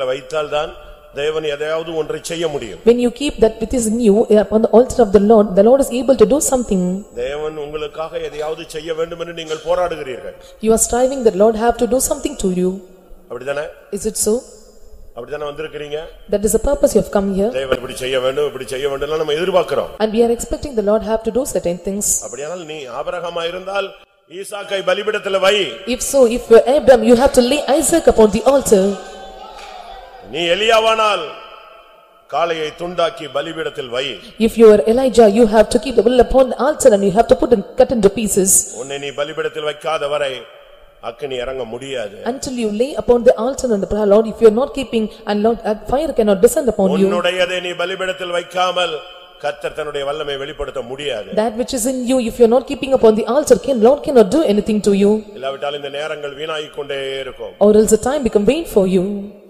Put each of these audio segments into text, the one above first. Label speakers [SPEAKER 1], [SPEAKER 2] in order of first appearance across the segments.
[SPEAKER 1] பலிபீடத்தில் வைத்தால் தான் தேவன் எதையாவது ஒன்றை செய்ய முடியும்.
[SPEAKER 2] When you keep that within you upon the altar of the Lord is able to do something.
[SPEAKER 1] தேவன் உங்களுக்காக எதையாவது செய்ய வேண்டும் என்று நீங்கள் போராடுகிறீர்கள்.
[SPEAKER 2] You are striving that Lord have to do something to you.
[SPEAKER 1] அப்படிதானே?
[SPEAKER 2] Is it so?
[SPEAKER 1] அப்படிதானே வந்திருக்கீங்க?
[SPEAKER 2] That is the purpose you have come here.
[SPEAKER 1] தேவன் இப்படி செய்ய வேண்டும் இப்படி செய்ய வேண்டும் நம்ம எதிர்பார்க்கிறோம்.
[SPEAKER 2] And we are expecting the Lord have to do certain things.
[SPEAKER 1] அப்படியானால் நீ ஆபிரகாமா இருந்தால் ஈசாக்கை பலிபீடத்தில் வை.
[SPEAKER 2] If so, if you are Abraham, you have to lay Isaac upon the altar.
[SPEAKER 1] நீ எலியாவானால் காளையை துண்டாக்கி பலிபீடத்தில் வை.
[SPEAKER 2] If you are Elijah, you have to keep the bull upon the altar and you have to put and cut into pieces.
[SPEAKER 1] உன்னை நீ பலிபீடத்தில் வைக்காத வரை அக்கினி இறங்க முடியாது.
[SPEAKER 2] Until you lay upon the altar and the prayer, Lord, if you are not keeping and Lord, fire cannot descend upon you.
[SPEAKER 1] உன்னுடையதை நீ பலிபீடத்தில் வைக்காமல் கர்த்தர் தன்னுடைய வல்லமையை வெளிப்படுத்த முடியாது.
[SPEAKER 2] That which is in you, if you are not keeping upon the altar, Lord cannot do anything to you.
[SPEAKER 1] இல்லாவிட்டால் இந்த நேரங்கள் வீணாகிக் கொண்டே இருக்கும்.
[SPEAKER 2] Or else the time become vain for you.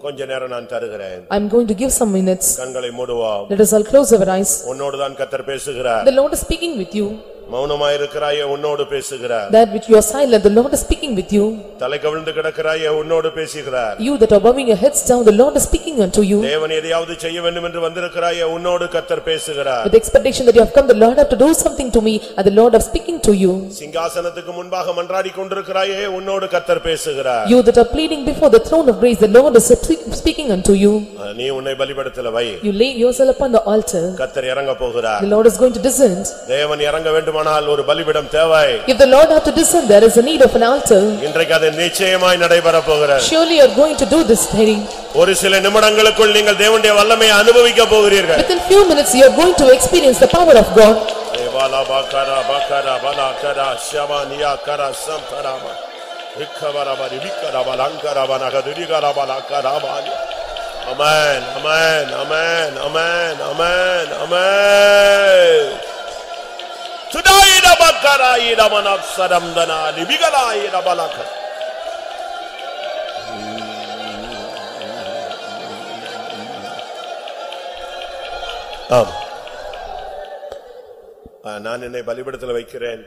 [SPEAKER 1] கொஞ்ச நேரம் நான் தருகிறேன்.
[SPEAKER 2] I am going to give some minutes.
[SPEAKER 1] கண்களை மூடுவோம்.
[SPEAKER 2] Let us all close our eyes.
[SPEAKER 1] உன்னோடு தான் கர்த்தர் பேசுகிறார்.
[SPEAKER 2] The Lord is speaking with you.
[SPEAKER 1] மௌனமாய் இருக்கிறாயே உன்னோடு பேசுகிறார்.
[SPEAKER 2] That which you are silent, the Lord is speaking with you.
[SPEAKER 1] தலை கவிழ்ந்து கிடக்கிறாயே உன்னோடு பேசுகிறார்.
[SPEAKER 2] You that are bowing your heads down, the Lord is speaking unto you.
[SPEAKER 1] தேவன் எதையாவது செய்ய வேண்டும் என்று வந்திருக்கிறாயே உன்னோடு கர்த்தர் பேசுகிறார்.
[SPEAKER 2] With expectation that you have come, the Lord have to do something to me, and the Lord is speaking to you.
[SPEAKER 1] சிங்காசனத்துக்கு முன்பாக மன்றாடி கொண்டிருக்கிறாயே உன்னோடு கர்த்தர் பேசுகிறார்.
[SPEAKER 2] You that are pleading before the throne of grace, the Lord is speaking unto you.
[SPEAKER 1] நீ உன்னை பலிபீடத்தில் வை.
[SPEAKER 2] You lay yourself upon the altar.
[SPEAKER 1] கர்த்தர் இறங்க போகிறார்.
[SPEAKER 2] The Lord is going to descend.
[SPEAKER 1] தேவன் இறங்க வேண்டுமானால் ஒரு பலிபீடம் தேவை.
[SPEAKER 2] If the Lord have to descend, there is a need of an altar.
[SPEAKER 1] இன்றைக்கு அது நிச்சயமாய் நடைபெற போகிறது.
[SPEAKER 2] Surely you are going to do this thing.
[SPEAKER 1] ஒரு சில நிமிடங்களுக்குள் நீங்கள் தேவனுடைய வல்லமையை அனுபவிக்க போகிறீர்கள்.
[SPEAKER 2] Within few minutes you are going to experience the power of God.
[SPEAKER 1] தேவாலா பாக்கரா பாக்கரா பலகரா ஷமானியா கரா சம்தராமா விக்கவரா விக்கரா பலங்கரா பனகதுரிகரா பலகரா பாலி. Amen amen amen amen amen amen. சுடாயிட பக்கரா இடமனப் சரம்தனா லிபிகலா இடபலக. நான் என்னை பலிபீடத்தில் வைக்கிறேன்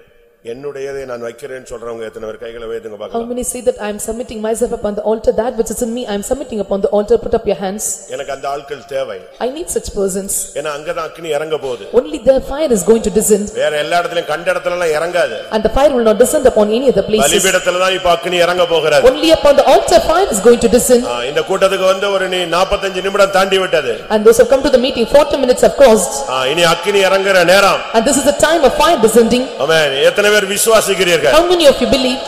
[SPEAKER 1] என்னுடையதை நான் வைக்கிறேன் சொல்றவங்க எத்தனை பேர் கைகளை உயர்த்துங்க பார்க்கலாம்.
[SPEAKER 2] How many say that I am submitting myself upon the altar, that which is in me I am submitting upon the altar? Put up your hands.
[SPEAKER 1] எனக்கு அந்த ஆட்கள் தேவை.
[SPEAKER 2] I need such persons.
[SPEAKER 1] ஏனா அங்க தான் அக்கினி இறங்க போகுது.
[SPEAKER 2] Only the fire is going to descend.
[SPEAKER 1] வேற எல்லா இடத்துலயும் கண்ட இடத்துல எல்லாம் இறங்காது.
[SPEAKER 2] And the fire will not descend upon any other places.
[SPEAKER 1] பலிபீடத்துல தான் இப்ப அக்கினி இறங்க போகிறது.
[SPEAKER 2] Only upon the altar fire is going to descend.
[SPEAKER 1] இந்த கூட்டத்துக்கு வந்து ஒரு நீ 45 நிமிடம் தாண்டி விட்டது.
[SPEAKER 2] And those who come to the meeting 40 minutes have crossed.
[SPEAKER 1] இனி அக்கினி இறங்குற நேரம்.
[SPEAKER 2] And this is the time of fire descending.
[SPEAKER 1] ஆமென். எத்தனை பேர் விசுவாசிக்கிறீர்கள்?
[SPEAKER 2] How many of you believe?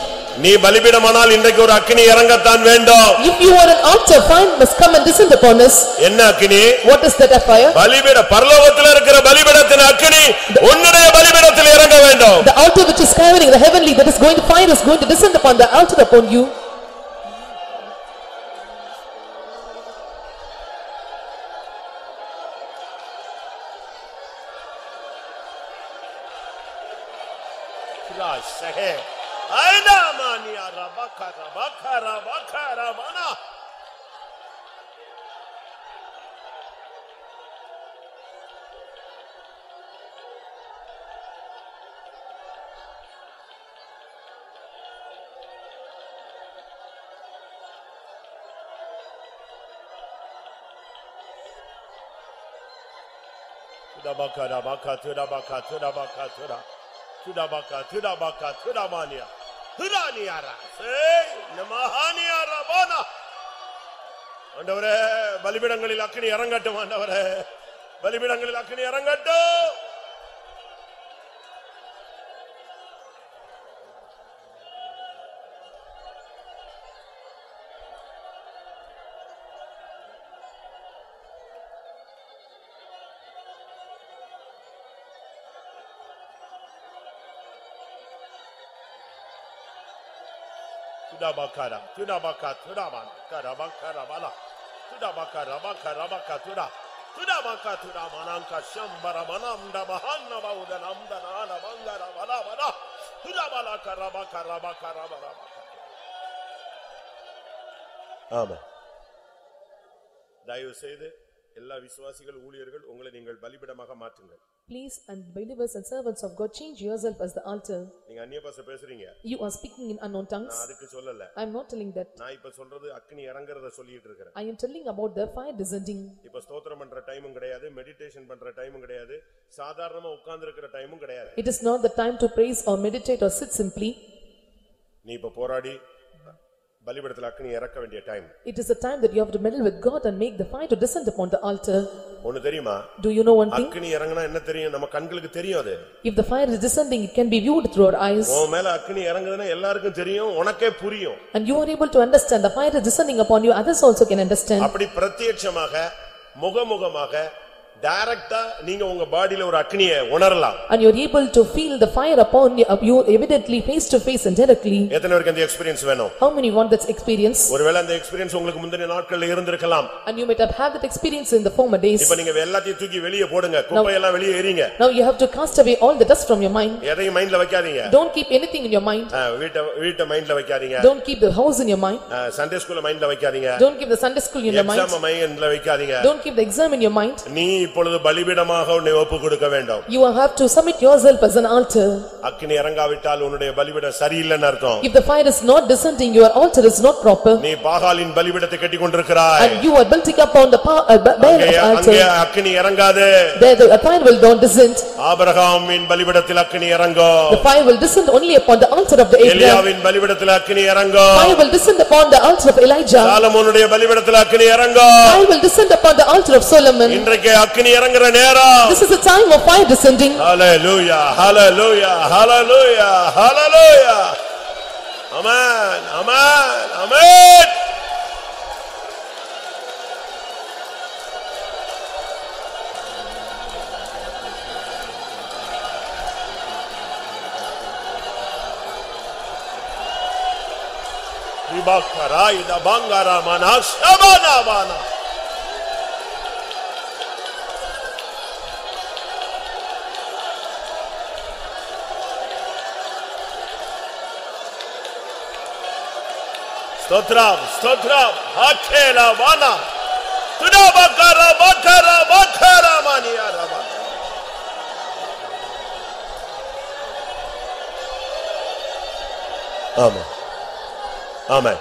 [SPEAKER 1] நீ பலிபீடமானால் இன்றைக்கு ஒரு அக்கினி இறங்கத்தான் வேண்டும்.
[SPEAKER 2] If you are an altar, fire must come and descend upon us.
[SPEAKER 1] என்ன அக்கினி?
[SPEAKER 2] What is that fire?
[SPEAKER 1] பலிபீட பரலோகத்தில் இருக்கிற பலிபீடத்தின் அக்கினி உன்னுடைய பலிபீடத்தில் இறங்க வேண்டும்.
[SPEAKER 2] The altar which is carrying the heavenly, that is going to fire is going to descend upon the altar upon you.
[SPEAKER 1] Sahe aina mania rabakara bakara bakara bana tudabakara bakara bakara bakara Tudabaka, Tudabaka, Tudamania, Tudaniara, say, Namahaniara Bona. Andavare, Balibidangali Lakini Arangatu, Andavare, Balibidangali Lakini Arangatu. Tudabakara, Tudabaka, Tudaman, Karabakara Bala, Tudabakara, Bakara, Bakatura, Tudabaka, Tudamananka, Shambaramanam, Dabahana, Baudanam, Dana, Bangara, Bala, Tudabala, Karabakara, Bakara, Bala. Amen. தயவு செய்து எல்லா விசுவாசிகள் ஊழியர்கள் உங்களை நீங்கள் பலிபீடமாக மாற்றுங்கள்.
[SPEAKER 2] Please, and believers and servants of God, change yourself as the altar.
[SPEAKER 1] நீங்க அந்நிய பாஷை பேசுறீங்க.
[SPEAKER 2] You are speaking in unknown tongues.
[SPEAKER 1] நான் அதுக்கு சொல்லல.
[SPEAKER 2] I am not telling that.
[SPEAKER 1] நான் இப்ப சொல்றது அக்கினி இறங்கறத சொல்லிட்டு இருக்கேன்.
[SPEAKER 2] I am telling about the fire descending.
[SPEAKER 1] இப்ப ஸ்தோத்திரம் பண்ற டைமும் கிடையாது, மெடிடேஷன் பண்ற டைமும் கிடையாது, சாதாரணமா உட்கார்ந்து இருக்கிற டைமும் கிடையாது.
[SPEAKER 2] It is not the time to praise or meditate or sit simply.
[SPEAKER 1] நீ இப்ப போராடி பலிபீடத்தில் அக்கினி இறக்க வேண்டிய time.
[SPEAKER 2] It is the time that you have to meddle with God and make the fire to descend upon the altar.
[SPEAKER 1] ஒன்னு தெரியுமா?
[SPEAKER 2] Do you know one thing?
[SPEAKER 1] அக்கினி இறங்குனா என்ன தெரியும்? நம்ம கண்களுக்கு தெரியும் அது.
[SPEAKER 2] If the fire is descending, it can be viewed through our eyes.
[SPEAKER 1] உன் மேல அக்கினி இறங்குதுன்னா எல்லாருக்கும் தெரியும், உனக்கே புரியும்.
[SPEAKER 2] And you are able to understand the fire is descending upon you, others also can understand.
[SPEAKER 1] அப்படி பிரத்யட்சமாக முகமுகமாக டைரக்ட்டா நீங்க உங்க பாடியில ஒரு அக்கினியை உணரலாம்.
[SPEAKER 2] And you are able to feel the fire upon you evidently face to face and directly.
[SPEAKER 1] எத்தனை பேருக்கு அந்த எக்ஸ்பீரியன்ஸ் வேணும்?
[SPEAKER 2] How many want that experience?
[SPEAKER 1] ஒருவேளை அந்த எக்ஸ்பீரியன்ஸ் உங்களுக்கு முந்தின நாட்கள்ல இருந்திருக்கலாம்.
[SPEAKER 2] And you might have had that experience in the former days.
[SPEAKER 1] இப்போ நீங்க எல்லாத்தையும் தூக்கி வெளியே போடுங்க, குப்பை எல்லாம் வெளியே எறிங்க.
[SPEAKER 2] Now you have to cast away all the dust from your mind.
[SPEAKER 1] எதையும் மைண்ட்ல வைக்காதீங்க.
[SPEAKER 2] Don't keep anything in your mind.
[SPEAKER 1] வீட்டை மைண்ட்ல வைக்காதீங்க.
[SPEAKER 2] Don't keep the house in your mind.
[SPEAKER 1] Sunday ஸ்கூல்ல மைண்ட்ல வைக்காதீங்க.
[SPEAKER 2] Don't keep the Sunday school in your mind.
[SPEAKER 1] Exam மைண்ட்ல வைக்காதீங்க.
[SPEAKER 2] Don't keep the exam in your mind.
[SPEAKER 1] நீ இப்பொழுது பலிபீடம் உன்னை ஒப்பு கொடுக்க வேண்டும்.
[SPEAKER 2] You have to submit yourself as an altar.
[SPEAKER 1] அக்கினி இறங்காவிட்டால் உன்னுடைய பலிபீடம் சரியில்லைன்னு அர்த்தம்.
[SPEAKER 2] If the fire is not descending, your altar is not proper.
[SPEAKER 1] நீ பாகாலின் பலிபீடத்தை கட்டிக் கொண்டிருக்கிறாய்.
[SPEAKER 2] And you are building upon the Baal altar.
[SPEAKER 1] அங்கே அக்கினி இறங்காது.
[SPEAKER 2] There the fire will not descend.
[SPEAKER 1] ஆபிரகாமின் பலிபீடத்தில் அக்கினி இறங்கும்.
[SPEAKER 2] The fire will descend only upon the altar of the Abraham.
[SPEAKER 1] எலியாவின் பலிபீடத்தில் அக்கினி இறங்கும்.
[SPEAKER 2] Fire will descend upon the altar of Elijah.
[SPEAKER 1] சாலமோனுடைய பலிபீடத்தில் அக்கினி இறங்கும்.
[SPEAKER 2] Fire will descend upon the altar of Solomon.
[SPEAKER 1] இன்றைக்கு அக்கினி இறங்குற நேரம்.
[SPEAKER 2] This is a time of fire descending.
[SPEAKER 1] Hallelujah, hallelujah, hallelujah, hallelujah. Amen, amen, amen. Ribakara ida bangara manas abana bana. Stotram, stotram, hakela vana. Tuda bakara, bakara, bakara maniara vana. Amen. Amen.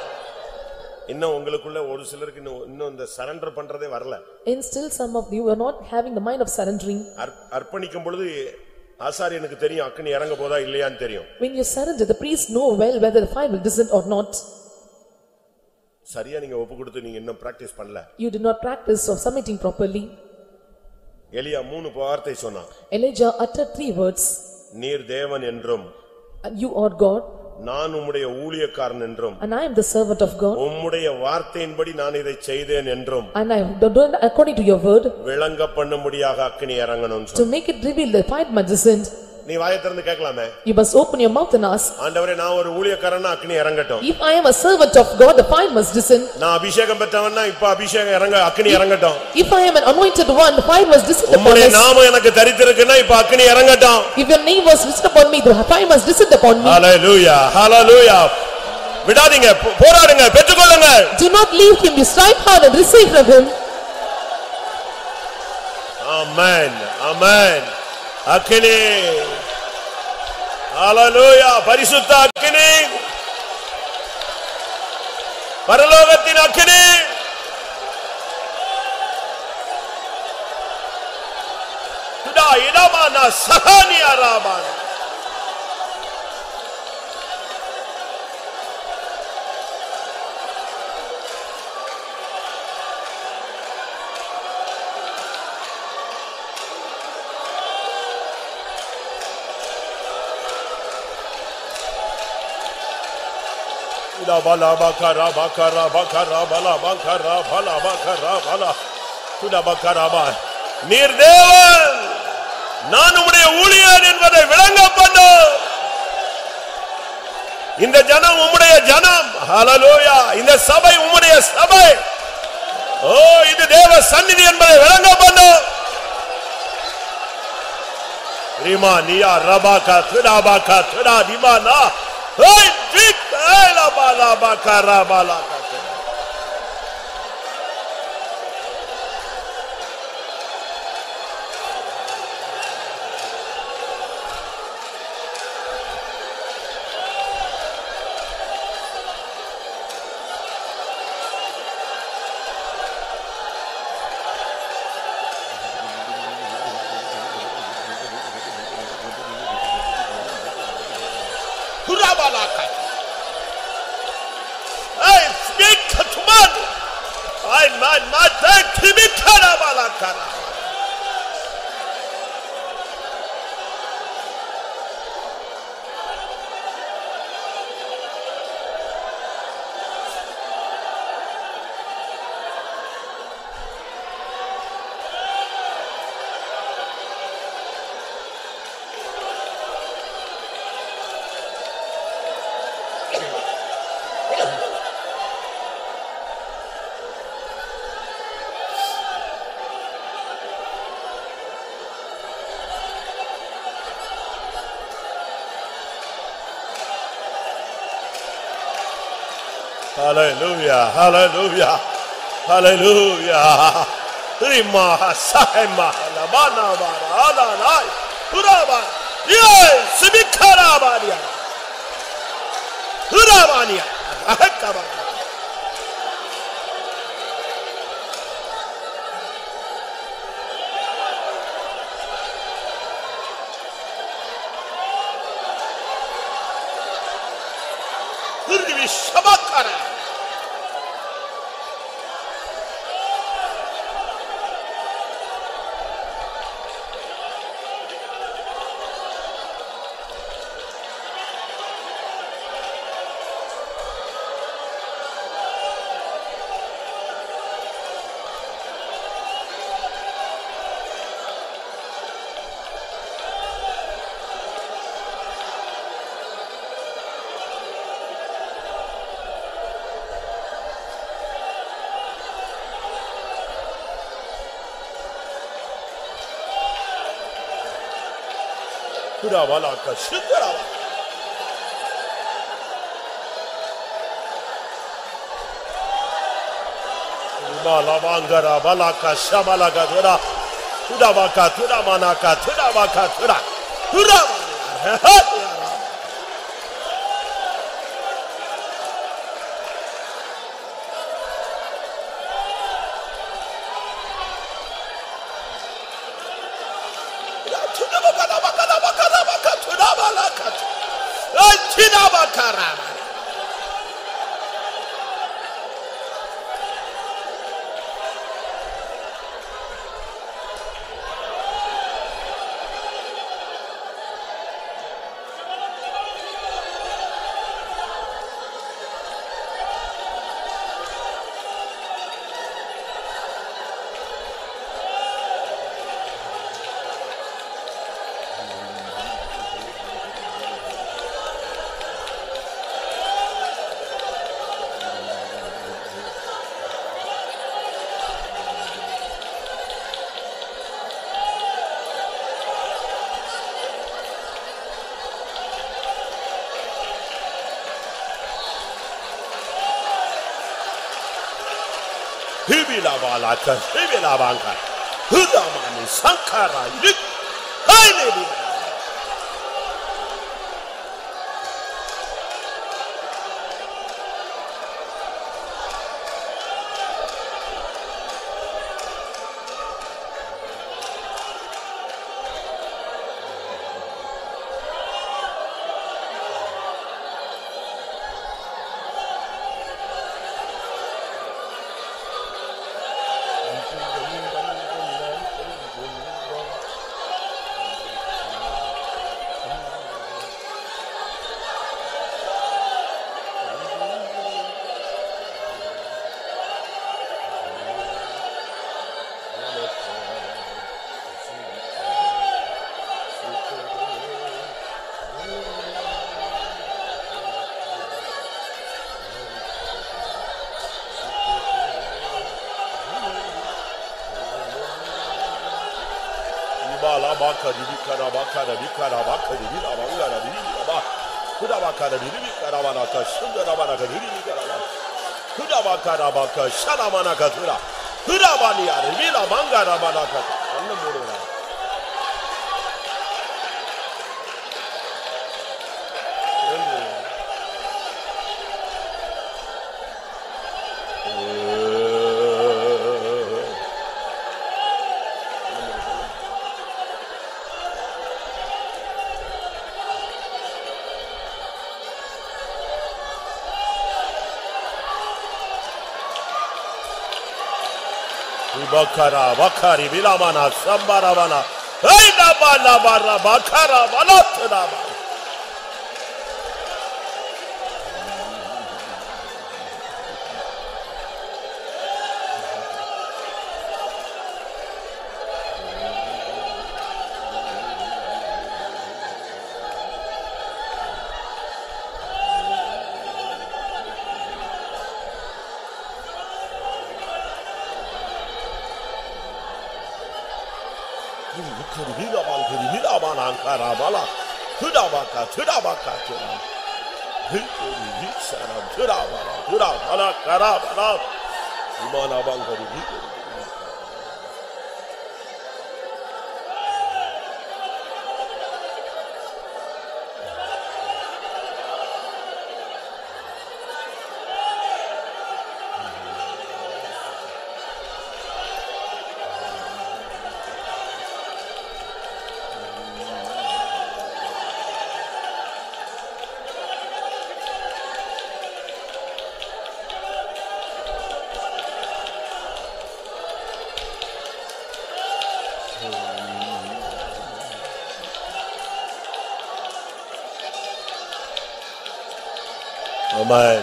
[SPEAKER 1] இன்னும் உங்களுக்குள்ள ஒரு சிலருக்கு இன்னும் இந்த surrender பண்றதே வரல.
[SPEAKER 2] And still some of you are not having the mind of surrendering.
[SPEAKER 1] அர்ப்பணிக்கும் பொழுது ஆசாரியனுக்கு தெரியும் அக்கினி இறங்க போதா இல்லையான்னு தெரியும்.
[SPEAKER 2] When you surrender, the priest know well whether the fire will descend or not.
[SPEAKER 1] சரியா நீங்க ஒப்பு கொடுத்து நீங்க இன்னும் பிராக்டீஸ் பண்ணல.
[SPEAKER 2] You did not practice of submitting properly.
[SPEAKER 1] எலியா 3 வார்த்தை சொன்னான்.
[SPEAKER 2] Elijah uttered 3 words.
[SPEAKER 1] நீர் தேவன் என்றும்.
[SPEAKER 2] And you are God.
[SPEAKER 1] நான் உம்முடைய ஊழியக்காரன் என்றும்.
[SPEAKER 2] And I am the servant of God.
[SPEAKER 1] உம்முடைய வார்த்தையின்படி நான் இதை செய்தேன் என்றும்.
[SPEAKER 2] And I have done according to your word.
[SPEAKER 1] விளங்க பண்ணும்படியாக அக்கினி இறங்கணும்.
[SPEAKER 2] To make it reveal the fire might descend.
[SPEAKER 1] நீ வாயை திறந்து கேட்கலாமே.
[SPEAKER 2] You must open your mouth and ask.
[SPEAKER 1] ஆண்டவரே நான் ஒரு ஊழியக்காரனா அக்கினி இறங்கட்டும்.
[SPEAKER 2] If I am a servant of God, the fire must descend.
[SPEAKER 1] நான் அபிஷேகம் பெற்றவனா இப்ப அபிஷேகம் இறங்க அக்கினி இறங்கட்டும்.
[SPEAKER 2] If I am an anointed one, the fire must descend upon
[SPEAKER 1] உம்முடைய
[SPEAKER 2] us.
[SPEAKER 1] நாமம் எனக்கு தரித்திருக்குனா இப்ப அக்கினி இறங்கட்டும்.
[SPEAKER 2] If your name was written upon me, the fire must descend upon me.
[SPEAKER 1] Hallelujah, hallelujah. விடாதீங்க, போராடுங்க, பெற்றுக்கொள்ளுங்க.
[SPEAKER 2] Do not leave him, you strive hard and receive from him.
[SPEAKER 1] Amen, amen. அக்கினி, hallelujah. பரிசுத்த அக்கினி, பரலோகத்தின் அக்கினி, துடா இடமானா சஹானியா ராபானா. Bala bakara bakara bakara bala bakara bala bakara bala tuda bakara ba நீர் தேவன் நான் உம்முடைய ஊழியன் என்பதை விளங்க பண்ணு. இந்த ஜனம் உம்முடைய ஜனம். ஹல்லேலூயா. இந்த சபை உம்முடைய சபை. ஓ இது தேவ சந்நிதி என்பதை விளங்க பண்ணு. ரிமா நியா ரபாகா துடாபாகா துடா திமானா ஓய் விக் ஏலா Bala bakara bala. balaka. Hey, speak to man. Ay man, kimi kara balaka. Hallelujah, hallelujah, hallelujah. Rima saima labana bara alanai uraba yes sibikara baria urabania akaba urbi shabakara. Kurabalaka şıkıraba. Balabangara balaka şabalaka tura. Turabaka turamanaka turabaka tura. Turabaka. Hibila balaka, hibila banka, hudamani sankara, yük, haydi. Baka di kara baka di kara baka di abangara di aba kuda baka di kara bana ka sundara bana ka di kara kuda baka shara bana ka tura kuda bani ya di la bangara bana ka anna murura Ibakara bakari bilamana sambaravana. Hey nabala bara bakara balatraba. Amen.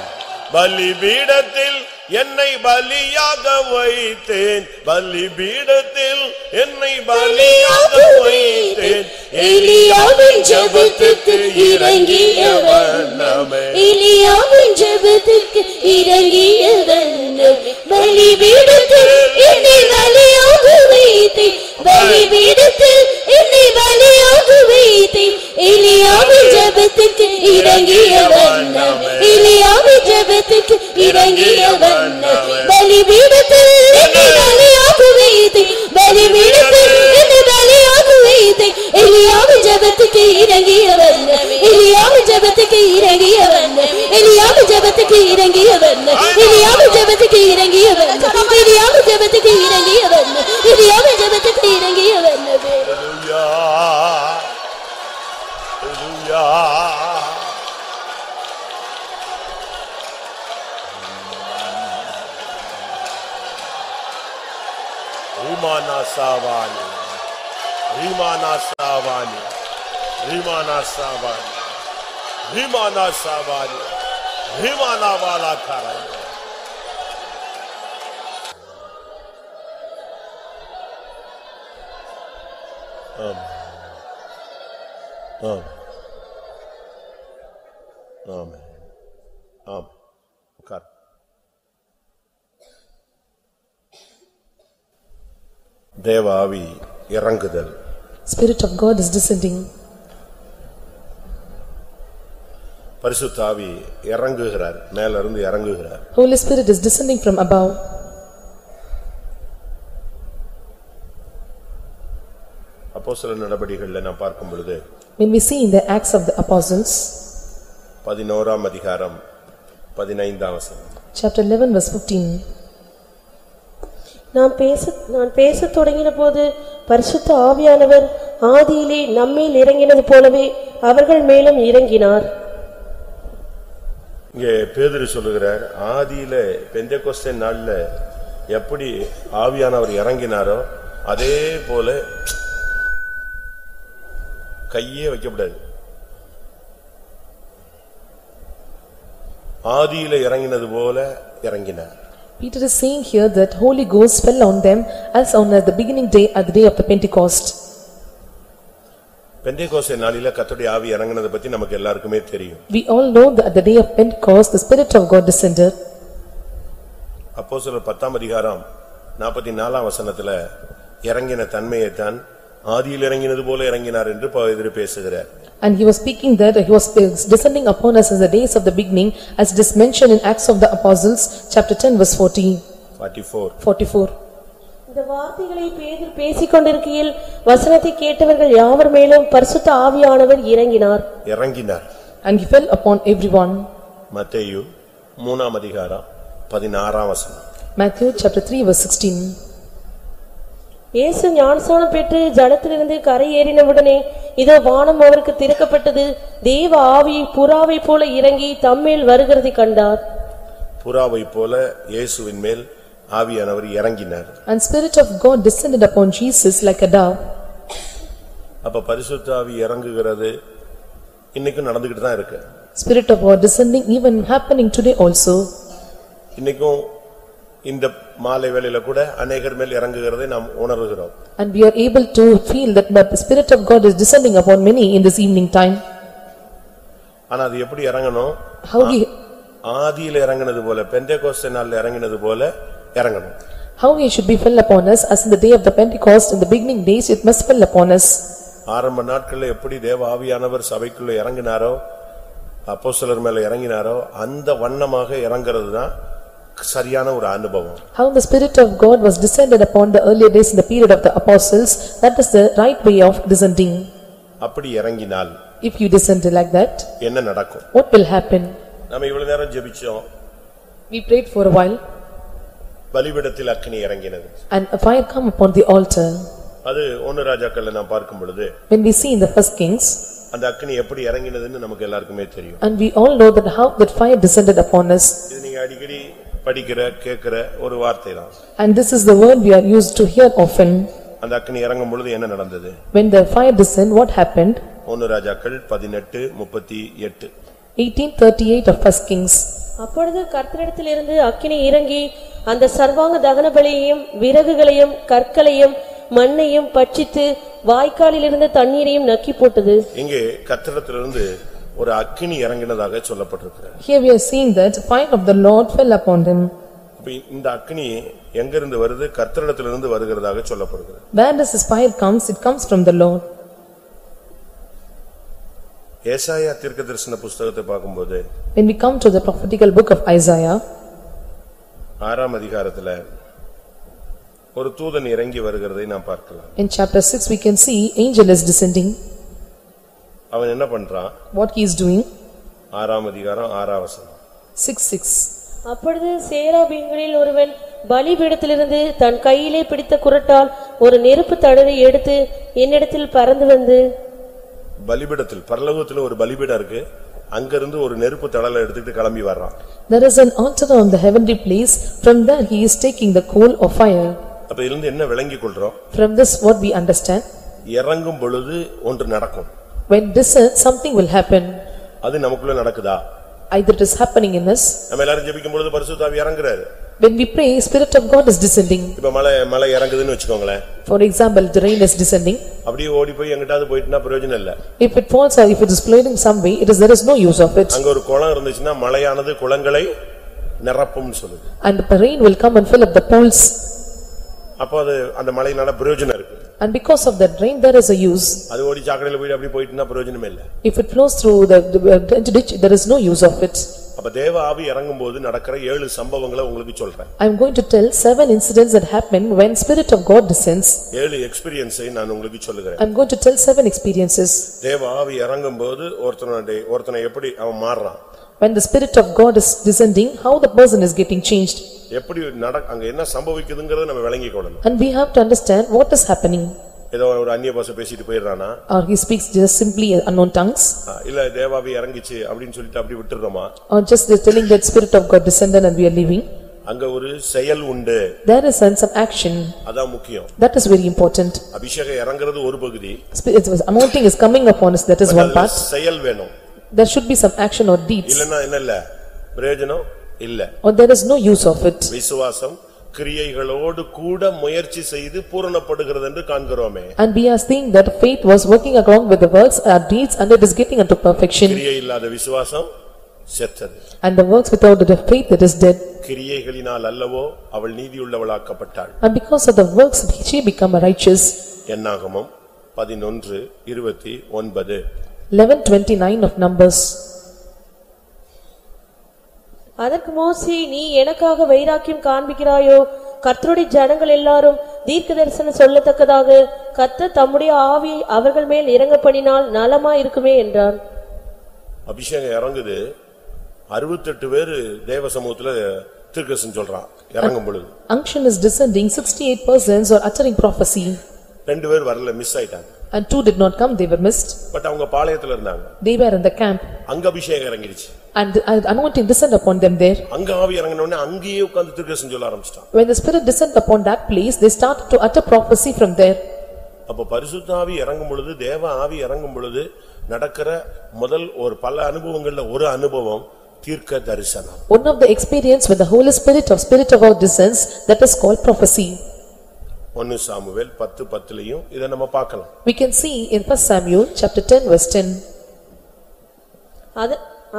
[SPEAKER 1] பலிபீடத்தில் என்னை பலியாக வைத்தேன், பலிபீடத்தில் என்னை பலியாக வைத்தேன்.
[SPEAKER 3] எலியாவின் ஜெபத்துக்கு இறங்கிய வண்ணமே, எலியாவின் ஜெபத்துக்கு இறங்கிய வண்ணமே, பலிபீடத்தில் என்னை பலியாக வைத்தேன், பலிபீடத்தில் என்னை பலியாக வைத்தேன். எலியாவின் ஜெபத்துக்கு இறங்கிய வண்ணமே, எலியாவின் ஜெபத்துக்கு இறங்கிய வண்ணமே, பலிபீடத்தில் என்னை பலியாக வைத்தேன், பலிபீடத்தில் என்னை பலியாக வைத்தேன். எலியாவின் ஜெபத்துக்கு இறங்கிய வண்ணமே, எலியாவின் ஜெபத்துக்கு இறங்கிய வண்ணமே, எலியாவின் ஜெபத்துக்கு இறங்கிய வண்ணமே, எலியாவின் ஜெபத்துக்கு இறங்கிய வண்ணமே, எலியாவின் ஜெபத்துக்கு இறங்கிய வண்ணமே, எலியாவின் ஜெபத்துக்கு இறங்கிய வண்ணமே.
[SPEAKER 1] Rimana Savani, Rimana Savani, Rimana Savani, Rimana Savani, Rimana Valakara. Amen. Amen. Kar. தேவாவி இறங்குதல்.
[SPEAKER 2] Spirit of God is descending.
[SPEAKER 1] பரிசுத்த ஆவி இறங்குகிறார், மேல இருந்து இறங்குகிறார்.
[SPEAKER 2] Holy Spirit is descending from above.
[SPEAKER 1] அப்போஸ்தலர் நடபடிகளில் நாம் பார்க்கும் பொழுது,
[SPEAKER 2] When we see in the Acts of the Apostles,
[SPEAKER 1] 11ஆம் அதிகாரம் 15ஆம் வசனம்.
[SPEAKER 2] Chapter 11 verse 15.
[SPEAKER 3] நான் பேசத் தொடங்கின போது பரிசுத்த ஆவியானவர் ஆதியிலே நம்மேல் இறங்கினது போலவே அவர்கள் மேலும் இறங்கினார்.
[SPEAKER 1] இங்கே பேதுரு சொல்லுகிறார், ஆதியில பெந்தெகோஸ்தே நாள்ல எப்படி ஆவியானவர் இறங்கினாரோ அதே போல கையே வைக்கப்படாது. ஆதியில இறங்கினது போல இறங்கினார்.
[SPEAKER 2] Peter is saying here that Holy Ghost fell on them as on the beginning day at the day of the Pentecost.
[SPEAKER 1] பெந்தெகோஸ்தே நாளில கர்த்தருடைய ஆவி இறங்கினதை பத்தி நமக்கு எல்லாருக்குமே தெரியும்.
[SPEAKER 2] We all know that at the day of Pentecost the Spirit of God descended.
[SPEAKER 1] அப்போஸ்தலர் 10ஆம் அதிகாரம் 44ஆம் வசனத்துல இறங்கின தன்மையை தான் ஆதியில் இறங்கினது போல இறங்கினார் என்று பேதுரு பேசுகிறார்.
[SPEAKER 2] And he was speaking that he was descending upon us as the days of the beginning, as it is mentioned in Acts of the Apostles chapter 10 verse 44.
[SPEAKER 3] இந்த வார்த்தைகளை பேதுரு பேசிக் கொண்டிருக்கையில் வசனத்தை கேட்டவர்கள் யாவர் மேலும் பரிசுத்த ஆவியானவர் இறங்கினார்.
[SPEAKER 2] And he fell upon everyone.
[SPEAKER 1] மத்தேயு 3ஆம் அதிகாரம் 16ஆம் வசனம்.
[SPEAKER 2] Matthew chapter 3 verse 16.
[SPEAKER 3] இயேசு ஞானஸ்நானம் பெற்று ஜலத்திலிருந்து கரை ஏறினவுடனே இதோ வானம் அவருக்கு திறக்கப்பட்டது, தேவ ஆவி புறாவை போல இறங்கி தம்மேல் வருகிறதை கண்டார்.
[SPEAKER 1] புறாவை போல இயேசுவின் மேல் ஆவியானவர் இறங்கினார்.
[SPEAKER 2] And Spirit of God descended upon Jesus like a dove.
[SPEAKER 1] அப்ப பரிசுத்த ஆவி இறங்குகிறது இன்னைக்கும் நடந்துக்கிட்டு தான் இருக்கு.
[SPEAKER 2] Spirit of God descending even happening today also.
[SPEAKER 1] இன்னைக்கும் இந்த மாலை வேளையில கூட அநேகர் மேல் இறங்குகிறதை நாம் உணர்கிறோம்.
[SPEAKER 2] And we are able to feel that the Spirit of God is descending upon many in this evening time.
[SPEAKER 1] ஆனா அது எப்படி இறங்கணும்?
[SPEAKER 2] How he
[SPEAKER 1] ஆதியில இறங்கினது போல பெந்தேகோஸ்தே நாள்ல இறங்கினது போல இறங்கணும்.
[SPEAKER 2] How he should be fell upon us as in the day of the Pentecost in the beginning days it must fell upon us.
[SPEAKER 1] ஆரம்ப நாட்களில் எப்படி தேவ ஆவியானவர் சபைக்குள்ள இறங்கினாரோ அப்போஸ்தலர் மேல இறங்கினாரோ அந்த வண்ணமாக இறங்குறதுதான் சரியான ஒரு அனுபவம்.
[SPEAKER 2] How the Spirit of God was descended upon the earlier days in the period of the apostles, that is the right way of descending.
[SPEAKER 1] அப்படி இறங்கினால்
[SPEAKER 2] If you descend like that,
[SPEAKER 1] என்ன நடக்கும்?
[SPEAKER 2] what will happen?
[SPEAKER 1] நாம இவ்வளவு நேரம் ஜெபிச்சோம்.
[SPEAKER 2] We prayed for a while
[SPEAKER 1] பலிபீடத்தில் அக்கினி இறங்கினது.
[SPEAKER 2] and a fire come upon the altar.
[SPEAKER 1] அது 1 ராஜாக்கள்ல நாம் பார்க்கும் பொழுது
[SPEAKER 2] When we see in the first Kings,
[SPEAKER 1] அந்த அக்கினி எப்படி இறங்கினதுன்னு நமக்கு எல்லாருக்குமே தெரியும்.
[SPEAKER 2] and we all know that how that fire descended upon us.
[SPEAKER 1] இது நீங்க அடிக்கடி படிக்கிற கேக்குற ஒரு வார்த்தை தான்.
[SPEAKER 2] And this is the word we are used to hear often.
[SPEAKER 1] அந்த அக்கினி இறங்கும் பொழுது என்ன நடந்தது?
[SPEAKER 2] When the fire descend, what happened?
[SPEAKER 1] 1 ராஜாக்கள் 18:38.
[SPEAKER 2] 18:38 of first Kings.
[SPEAKER 3] அப்பொழுது கர்த்தரிடத்திலிருந்து அக்கினி இறங்கி அந்த சர்வாங்க தகன பலியையும் விறகுகளையும் கற்களையும் மண்ணையும் பட்சித்து வாய்க்காலில் இருந்த தண்ணீரையும் நக்கி போட்டது.
[SPEAKER 1] இங்கே கர்த்தரிடத்திலிருந்து ஒரு அக்கினி இறங்கினதாக சொல்லப்பட்டிருக்கிறது.
[SPEAKER 2] Here we are seeing that fire of the Lord fell upon them.
[SPEAKER 1] இந்த அக்கினி எங்கிருந்து வருது? கர்த்தரிடத்திலிருந்து வருகிறதாக சொல்லப்படுகிறது.
[SPEAKER 2] Where does this fire comes? It comes from the Lord.
[SPEAKER 1] ஏசாயா தீர்க்கதரிசன புத்தகத்தை பார்க்கும்போது
[SPEAKER 2] When we come to the prophetical book of Isaiah,
[SPEAKER 1] 6ஆம் அதிகாரத்துல ஒரு தூதன் இறங்கி வருகிறதை நாம் பார்க்கலாம்.
[SPEAKER 2] in chapter 6 we can see angel is descending.
[SPEAKER 1] அவன் என்ன பண்றான்?
[SPEAKER 2] What he is doing?
[SPEAKER 1] 6ஆம் அதிகாரம் 6ஆம் வசனம்.
[SPEAKER 2] 6:6.
[SPEAKER 3] அப்பொழுது சேராபீன்களில் ஒருவன் பலிபீடத்திலிருந்து தன் கையிலே பிடித்த குறட்டால் ஒரு நெருப்பு தழலை எடுத்து என்னிடத்தில் பறந்து வந்து
[SPEAKER 1] பலிபீடத்தில் பரலோகத்துல ஒரு பலிபீடம் இருக்கு. அங்கிருந்து ஒரு நெருப்பு தழலை எடுத்துட்டு கிளம்பி வர்றான்.
[SPEAKER 2] There is an altar on the heavenly place. From there he is taking the coal of fire.
[SPEAKER 1] அப்ப இதிலிருந்து என்ன விளங்கிக் கொள்றோம்?
[SPEAKER 2] From this what we understand?
[SPEAKER 1] இறங்கும் பொழுது ஒன்று நடக்கும்.
[SPEAKER 2] When descends, something will happen.
[SPEAKER 1] அது நமக்குள்ள நடக்குதா?
[SPEAKER 2] Either it is happening in us.
[SPEAKER 1] நம்ம எல்லாரும் ஜெபிக்கும் பொழுது பரிசுத்த ஆவி இறங்குறாரு.
[SPEAKER 2] When we pray, Spirit of God is descending.
[SPEAKER 1] இப்ப மழை இறங்குதுன்னு வெச்சுக்கோங்களேன்.
[SPEAKER 2] For example, the rain is descending.
[SPEAKER 1] அப்படியே ஓடி போய் எங்கட்டாவது போயிட்டா பிரயோஜனம் இல்ல.
[SPEAKER 2] If it falls or if it is flowing some way, there is no use of it.
[SPEAKER 1] அங்க ஒரு குளம் இருந்துச்சுன்னா மழையானது குளங்களை நிரப்பும்னு சொல்லுது.
[SPEAKER 2] And the rain will come and fill up the pools.
[SPEAKER 1] அப்ப அது அந்த மழையினால பிரயோஜனம் இருக்கு.
[SPEAKER 2] And because of that rain there is a use.
[SPEAKER 1] அது ஓடி சாக்கடையில போய் அப்படி போயிட்டா பிரயோஜனம் இல்ல.
[SPEAKER 2] If it flows through the ditch, there is no use of it.
[SPEAKER 1] அப்ப தேவ ஆவி இறங்கும்போது நடக்கிற 7 சம்பவங்களை உங்களுக்கு சொல்றேன்.
[SPEAKER 2] I am going to tell 7 incidents that happen when Spirit of God descends.
[SPEAKER 1] 7 எக்ஸ்பீரியன்ஸை நான் உங்களுக்கு சொல்லுகிறேன்.
[SPEAKER 2] I am going to tell 7 experiences.
[SPEAKER 1] தேவ ஆவி இறங்கும்போது ஒருத்தனை எப்படி அவன் மாறுறான்?
[SPEAKER 2] When the Spirit of God is descending, how the person is getting changed.
[SPEAKER 1] எப்படி அங்க என்ன சம்பவிக்குதுங்கறத நம்ம விளங்கிக்கணும்.
[SPEAKER 2] And we have to understand what is happening.
[SPEAKER 1] ஏதோ ஒரு அந்நிய பாஷை பேசிட்டு போயிரானா?
[SPEAKER 2] Or he speaks just simply unknown tongues?
[SPEAKER 1] இல்ல தேவாவி இறங்கிச்சு அப்படினு சொல்லிட்டு அப்படி விட்டுறோமா?
[SPEAKER 2] Or just telling that Spirit of God descended and we are leaving?
[SPEAKER 1] அங்க ஒரு செயல் உண்டு.
[SPEAKER 2] There is some action.
[SPEAKER 1] அதான் முக்கியம்.
[SPEAKER 2] That is very important.
[SPEAKER 1] அபிஷேகம் இறங்குறது ஒரு பகுதி.
[SPEAKER 2] Anointing is coming upon us, that is one part.
[SPEAKER 1] செயல் வேணும்.
[SPEAKER 2] There should be some action or deeds.
[SPEAKER 1] இல்லனா என்ன இல்ல? பிரயோஜனம் இல்ல.
[SPEAKER 2] Or there is no use of it.
[SPEAKER 1] விசுவாசம் கிரியைகளோடு கூட முயற்சி செய்து பூரணப்படுகிறது என்று காண்கிறோமே.
[SPEAKER 2] And we are seeing that faith was working along with the works and deeds and it is getting unto perfection.
[SPEAKER 1] கிரியை இல்லாத விசுவாசம் செத்தது.
[SPEAKER 2] And the works without the faith it is dead.
[SPEAKER 1] கிரியைகளினால் அல்லவோ அவள் நீதியுள்ளவளாக்கப்பட்டாள்.
[SPEAKER 2] And because of the works she become righteous.
[SPEAKER 1] என்னாகமம் 11:29.
[SPEAKER 2] 11:29 of Numbers.
[SPEAKER 3] அதற்கு மோசே, நீ எனக்காக வைராக்கியம் காண்பிக்கிறாயோ? கர்த்தருடைய ஜனங்கள் எல்லாரும் தீர்க்கதரிசனம் சொல்லத்தக்கதாக கர்த்தர் தம்முடைய ஆவியை அவர்கள் மேல் இறங்க பண்ணினால் நலமாய் இருக்குமே என்றான்.
[SPEAKER 1] அபிஷேகம் இறங்குது. 68 பேர் தேவ சமூகத்துல தீர்க்கதரிசனம் சொல்றான் இறங்கும் பொழுது.
[SPEAKER 2] Unction is descending, 68 persons are uttering prophecy.
[SPEAKER 1] 2 பேர் வரல, மிஸ் ஆயிட்டாங்க.
[SPEAKER 2] And 2 did not come, they were missed.
[SPEAKER 1] But அவங்க பாளையத்துல இருந்தாங்க.
[SPEAKER 2] They were in the camp.
[SPEAKER 1] அங்க அபிஷேகம் இறங்கிடுச்சு.
[SPEAKER 2] And the anointing descended upon them there.
[SPEAKER 1] அங்க ஆவி இறங்கின உடனே அங்கேயே உட்கார்ந்து தீர்க்கதரிசனம் சொல்ல ஆரம்பிச்சிட்டான்.
[SPEAKER 2] When the Spirit descended upon that place, they started to utter prophecy from there.
[SPEAKER 1] அப்ப பரிசுத்த ஆவி இறங்கும் பொழுது, தேவ ஆவி இறங்கும் பொழுது நடக்கிற முதல் ஒரு பல அனுபவங்கள்ல ஒரு அனுபவம் தீர்க்க தரிசனம்.
[SPEAKER 2] One of the experience with the Holy Spirit of God descends, that is called prophecy.
[SPEAKER 1] 1 Samuel 10:10லயும் இத நம்ம பார்க்கலாம்.
[SPEAKER 2] We can see in 1 Samuel chapter 10 verse 10.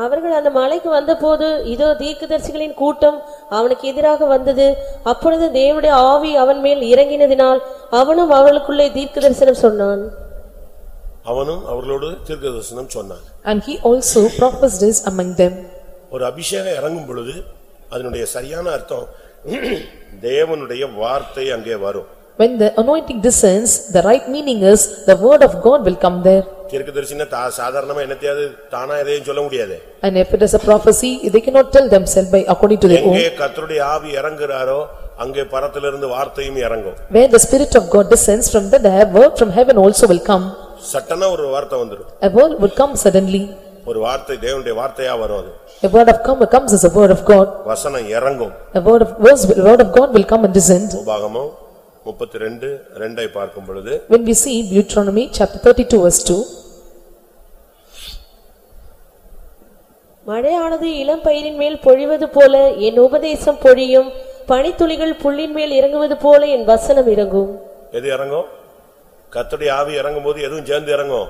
[SPEAKER 3] அவர்கள் அந்த மலைக்கு வந்தபோது இதோ தீர்க்கதரிசிகளின் கூட்டம் அவனுக்கு எதிராக வந்தது. அப்பொழுது தேவனுடைய ஆவி அவன் மேல் இறங்கினதினால் அவனும் அவர்களுக்குள்ளே தீர்க்கதரிசனம் சொன்னான்.
[SPEAKER 1] அவனும் அவர்களோடு தீர்க்கதரிசனம் சொன்னான்.
[SPEAKER 2] And he also prophesied among them.
[SPEAKER 1] ஒரு அபிஷேகம் இறங்கும் பொழுது அதனுடைய சரியான அர்த்தம் தேவனுடைய வார்த்தை அங்கே வரும்.
[SPEAKER 2] When the anointing descends, the right meaning is the word of God will come there.
[SPEAKER 1] தீர்க்கதரிசினா சாதாரணமா என்னத்தையாவது தானா எதையும் சொல்ல முடியாது.
[SPEAKER 2] And if it is a prophecy, they cannot tell themselves by according to their own.
[SPEAKER 1] எங்கே கர்த்தருடைய ஆவி இறங்குறாரோ அங்கே பரத்திலிருந்து வார்த்தையும் இறங்கும்.
[SPEAKER 2] Where the Spirit of God descends from the word from heaven also will come.
[SPEAKER 1] சட்டனா ஒரு வார்த்தை வந்துரும்.
[SPEAKER 2] A word would come suddenly.
[SPEAKER 1] ஒரு வார்த்தை தேவனுடைய வார்த்தையா வரும் அது.
[SPEAKER 2] A word of come comes as a word of God.
[SPEAKER 1] வசனம் இறங்கும்.
[SPEAKER 2] A word of God will come and descend.
[SPEAKER 1] உபாகமம் 32:2 பார்க்கும் பொழுது,
[SPEAKER 2] when we see Deuteronomy chapter 32 verse 2,
[SPEAKER 3] மழையானது இளம் பயிரின் மேல் பொழிவது போல என் உபதேசம் பொழியும், பனித்துளிகள் புல்லின் மேல் இறங்குவது போல என் வசனம் இறங்கும்.
[SPEAKER 1] எது இறங்கும்? கர்த்தருடைய ஆவி இறங்கும் போது எதுவும் சேர்ந்து இறங்கும்.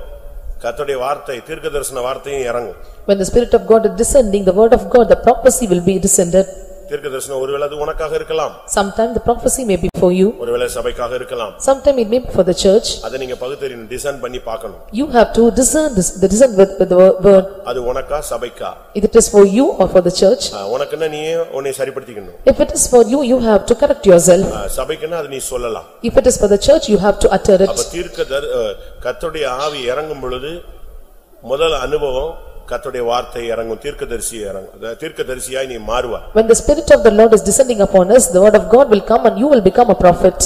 [SPEAKER 1] கர்த்தருடைய வார்த்தை, தீர்க்கதரிசன வார்த்தையும் இறங்கும்.
[SPEAKER 2] When the Spirit of God is descending, the word of God, the prophecy will be descended.
[SPEAKER 1] தீர்க்கதரிசனம் ஒருவேளை அது உனக்காக இருக்கலாம்.
[SPEAKER 2] Sometime the prophecy may be for you.
[SPEAKER 1] ஒருவேளை சபைக்காக இருக்கலாம்.
[SPEAKER 2] Sometime it may be for the church.
[SPEAKER 1] அதை நீங்க பகுத்தறியணும், டிசைன் பண்ணி பார்க்கணும்.
[SPEAKER 2] You have to discern this, the discern with the word.
[SPEAKER 1] அது உனக்கா சபைக்கா?
[SPEAKER 2] If it is for you or for the church.
[SPEAKER 1] உனக்குன்னா நீயே உன்னை சரிப்படுத்திக்கணும்.
[SPEAKER 2] If it is for you, you have to correct yourself.
[SPEAKER 1] சபைக்குன்னா அது நீ சொல்லலாம்.
[SPEAKER 2] If it is for the church, you have to utter it.
[SPEAKER 1] அப்ப கர்த்தருடைய ஆவி இறங்கும் பொழுது முதல் அனுபவம் கர்த்தருடைய வார்த்தை இறங்கும், தீர்க்கதரிசி இறங்கும். தீர்க்கதரிசியாய் நீ மாறுவாய்.
[SPEAKER 2] When the Spirit of the Lord is descending upon us, the word of God will come and you will become a prophet.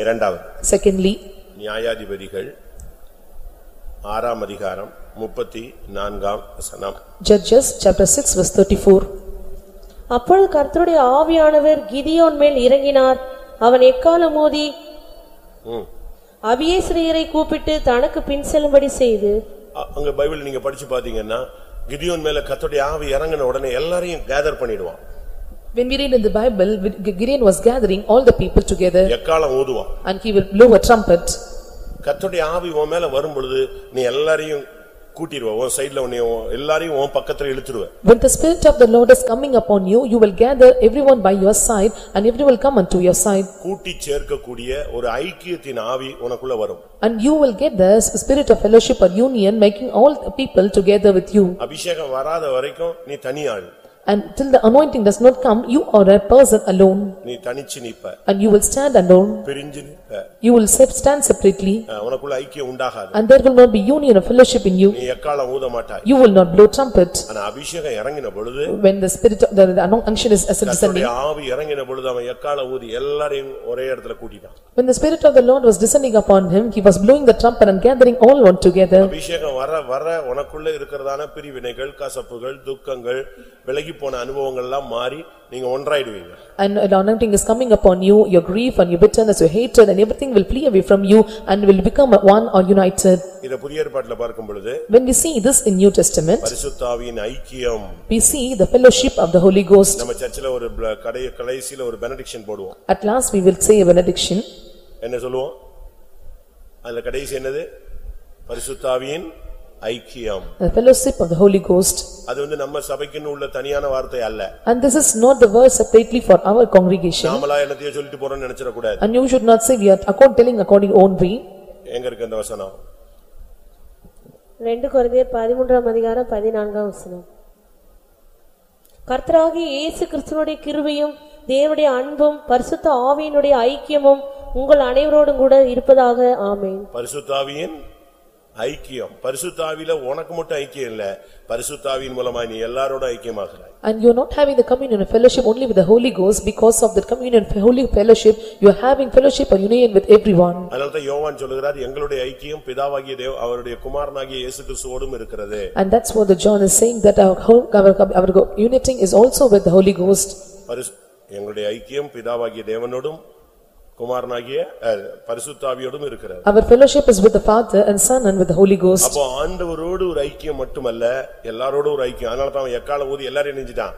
[SPEAKER 1] இரண்டாவது,
[SPEAKER 2] secondly,
[SPEAKER 1] நியாயாதிபதிகள் 6 அதிகாரம் 34 வசனம்.
[SPEAKER 2] Judges chapter 6 verse 34.
[SPEAKER 3] அப்பொழுது கர்த்தருடைய ஆவியானவர் கிதியோன் மேல் இறங்கினார். அவன் எக்காலம் ஊதி அபியேஸ்ரியரை கூப்பிட்டு தனக்கு பின் செல்லும்படி செய்து.
[SPEAKER 1] அங்க பைபிள் நீங்க படிச்சு பாத்தீங்கன்னா கிதியோன் மேல கர்த்தருடைய ஆவி இறங்கின உடனே எல்லாரையும் கேதர் பண்ணிடுவான்.
[SPEAKER 2] When we read in the Bible, Gideon was gathering all the people together.
[SPEAKER 1] எக்காலம் ஊதுவான்.
[SPEAKER 2] And he will blow a trumpet.
[SPEAKER 1] கர்த்தருடைய ஆவி உன் மேல வரும் பொழுது நீ எல்லாரையும் கூட்டிடுவ, உன் சைடுல உன்னை எல்லாரையும் உன் பக்கத்துல இழுத்துடுவ.
[SPEAKER 2] When the Spirit of the Lord is coming upon you, you will gather everyone by your side and everyone will come unto your side.
[SPEAKER 1] கூட்டி சேர்க்கக்கூடிய ஒரு ஐக்கியத்தின் ஆவி உனக்குள்ள வரும்.
[SPEAKER 2] And you will get the spirit of fellowship or union, making all the people together with you.
[SPEAKER 1] அபிஷேகம் வராத வரைக்கும் நீ தனியாள்.
[SPEAKER 2] And till the anointing does not come, you are a person alone.
[SPEAKER 1] நீ தனிச்சு நிப்ப.
[SPEAKER 2] And you will stand alone.
[SPEAKER 1] பிரிஞ்சு நிப்ப.
[SPEAKER 2] You will stand separately.
[SPEAKER 1] உனக்குள்ள ஐக்கியம் உண்டாகாது.
[SPEAKER 2] And there will not be union or fellowship in you.
[SPEAKER 1] நீ எக்காலம் ஊத மாட்டாய்.
[SPEAKER 2] You will not blow trumpet.
[SPEAKER 1] ஆனா அபிஷேகம் இறங்கின பொழுது,
[SPEAKER 2] when the spirit of the unction is descending,
[SPEAKER 1] ஆவி இறங்கின பொழுது அவன் எக்காலம் ஊதி எல்லாரையும் ஒரே இடத்துல கூட்டிட்டான்.
[SPEAKER 2] when the Spirit of the Lord was descending upon him, he was blowing the trumpet and gathering all one together.
[SPEAKER 1] அபிஷேகம் வர உனக்குள்ள இருக்கிறதான பிரிவினைகள், கசப்புகள், துக்கங்கள், விலகி போன அனுபவங்கள் எல்லாம் மாறி நீங்க ஒன்றாயிடுவீங்க.
[SPEAKER 2] And the anointing is coming upon you, your grief and your bitterness, your hatred and everything will flee away from you and will become one or united.
[SPEAKER 1] இத புதிய ஏற்பாட்டில பார்க்கும் பொழுது,
[SPEAKER 2] when we see this in New Testament,
[SPEAKER 1] பரிசுத்த ஆவியின் ஐக்கியம்,
[SPEAKER 2] we see the fellowship of the Holy Ghost.
[SPEAKER 1] நம்ம சர்ச்சில ஒரு கடைசில ஒரு பெனடிக்ஷன் போடுவோம்.
[SPEAKER 2] At last we will say a benediction.
[SPEAKER 1] என்ன சொல்லுவோம்? அதுல கடைசி என்னது? பரிசுத்த ஆவியின் ஐக்கியம்,
[SPEAKER 2] the fellowship of the Holy Ghost.
[SPEAKER 1] அது நம்ம சபைக்குன்னு உள்ள தனியான வார்த்தை அல்ல.
[SPEAKER 2] And this is not the word separately for our congregation.
[SPEAKER 1] நாமளா என்னத்தையோ சொல்லிட்டு போறோம்னு நினைச்சிர கூடாது.
[SPEAKER 2] And you should not say we are telling according own way.
[SPEAKER 1] எங்க இருக்கு அந்த வசனம்?
[SPEAKER 3] 2 கொரிந்தியர் 13 அதிகாரம் 14 வசனம். கர்த்தராகிய இயேசு கிறிஸ்துவினுடைய கிருபையும் தேவனுடைய அன்பும் பரிசுத்த ஆவியினுடைய ஐக்கியமும் உங்கள் அனைவரோடும் கூட இருப்பதாக. ஆமென்.
[SPEAKER 1] பரிசுத்த ஆவியின் ஐக்கியம் பரிசுத்த ஆவியில உனக்கு மட்டும் ஐக்கியம் இல்ல, பரிசுத்த ஆவியின் மூலமா நீ எல்லாரோட ஐக்கியமாகறாய்.
[SPEAKER 2] And you are not having the communion of fellowship only with the Holy Ghost. Because of the communion of holy fellowship, you are having fellowship and union with everyone.
[SPEAKER 1] அதனால தான் யோவான் சொல்கிறார், எங்களுடைய ஐக்கியம் பிதாவாகிய அவருடைய குமாரனாகிய இயேசு கிறிஸ்துவோடும் இருக்கிறது.
[SPEAKER 2] And that's what the John is saying, that our unity is also with the Holy Ghost.
[SPEAKER 1] எங்களுடைய ஐக்கியம் பிதாவாகிய தேவனோடும் குமாரனாகிய பரிசுத்த ஆவியோடும் இருக்கிறது.
[SPEAKER 2] Our fellowship is with the Father and Son and with the Holy Ghost.
[SPEAKER 1] அப்ப ஆண்டவரோடு ஒரு ஐக்கியம் மட்டுமல்ல, எல்லாரோடும் ஒரு ஐக்கியம். அதனால தான் எக்கால ஊதி எல்லாரையும் நெஞ்சிட்டான்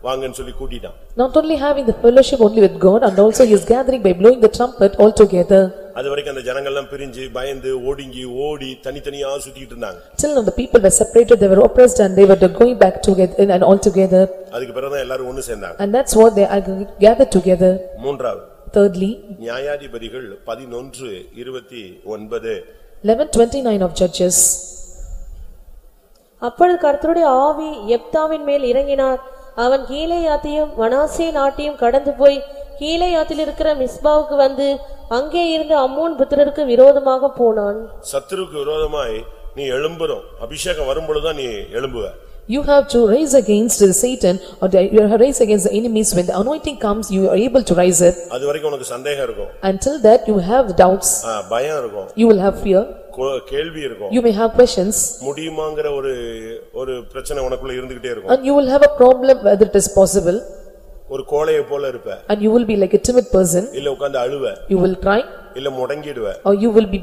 [SPEAKER 1] வாங்கன்னு சொல்லி கூட்டிட்டான்.
[SPEAKER 2] Not only having the fellowship only with God, and also he is gathering by blowing the trumpet all together.
[SPEAKER 1] அதுவரைக்கும் அந்த ஜனங்கள் எல்லாம் பிரிஞ்சு பயந்து ஒடுங்கி ஓடி தனித்தனியா சுத்திட்டு இருந்தாங்க.
[SPEAKER 2] Till now the people were separated, they were oppressed and they were going back together and all together.
[SPEAKER 1] அதுக்கு பிறகு தான் எல்லாரும் ஒன்னு சேர்ந்தாங்க.
[SPEAKER 2] And that's what they are gathered together.
[SPEAKER 1] மூன்றாவது
[SPEAKER 2] Thirdly,
[SPEAKER 1] நியாயாதிபதிகள் 11:29.
[SPEAKER 2] 11:29 of Judges.
[SPEAKER 3] அப்பொழுது கர்த்தருடைய ஆவி யெப்தாவின் மேல் இறங்கினார். அவன் கீலேயாத்தையும் மனாசே நாட்டையும் கடந்து போய் கீலேயாத்தில் இருக்கிற மிஸ்பாவுக்கு வந்து அங்கே இருந்த அம்மோன் புத்திரருக்கு விரோதமாக போனான்.
[SPEAKER 1] சத்துருக்கு விரோதமாய் நீ எழும்புறோம், அபிஷேகம் வரும்பொழுதுதான் நீ எழும்புவ.
[SPEAKER 2] You have to rise against the Satan, or you have to rise against the enemies. When the anointing comes, you are able to rise it.
[SPEAKER 1] அது வரைக்கும் உனக்கு சந்தேகம் இருக்கும்.
[SPEAKER 2] Until that you have doubts.
[SPEAKER 1] பயம் இருக்கும்.
[SPEAKER 2] You will have fear.
[SPEAKER 1] கேள்வி இருக்கும்.
[SPEAKER 2] You may have questions.
[SPEAKER 1] முடியுமாங்கற ஒரு பிரச்சனை உனக்குள்ள இருந்துகிட்டே இருக்கும்.
[SPEAKER 2] And you will have a problem whether it is possible.
[SPEAKER 1] ஒரு கோழையை போல இருப்ப.
[SPEAKER 2] And you will be like a timid person.
[SPEAKER 1] இல்ல உட்கார்ந்து அழுவ.
[SPEAKER 2] You will cry.
[SPEAKER 1] இல்ல முடங்கிடுவ.
[SPEAKER 2] Or you will be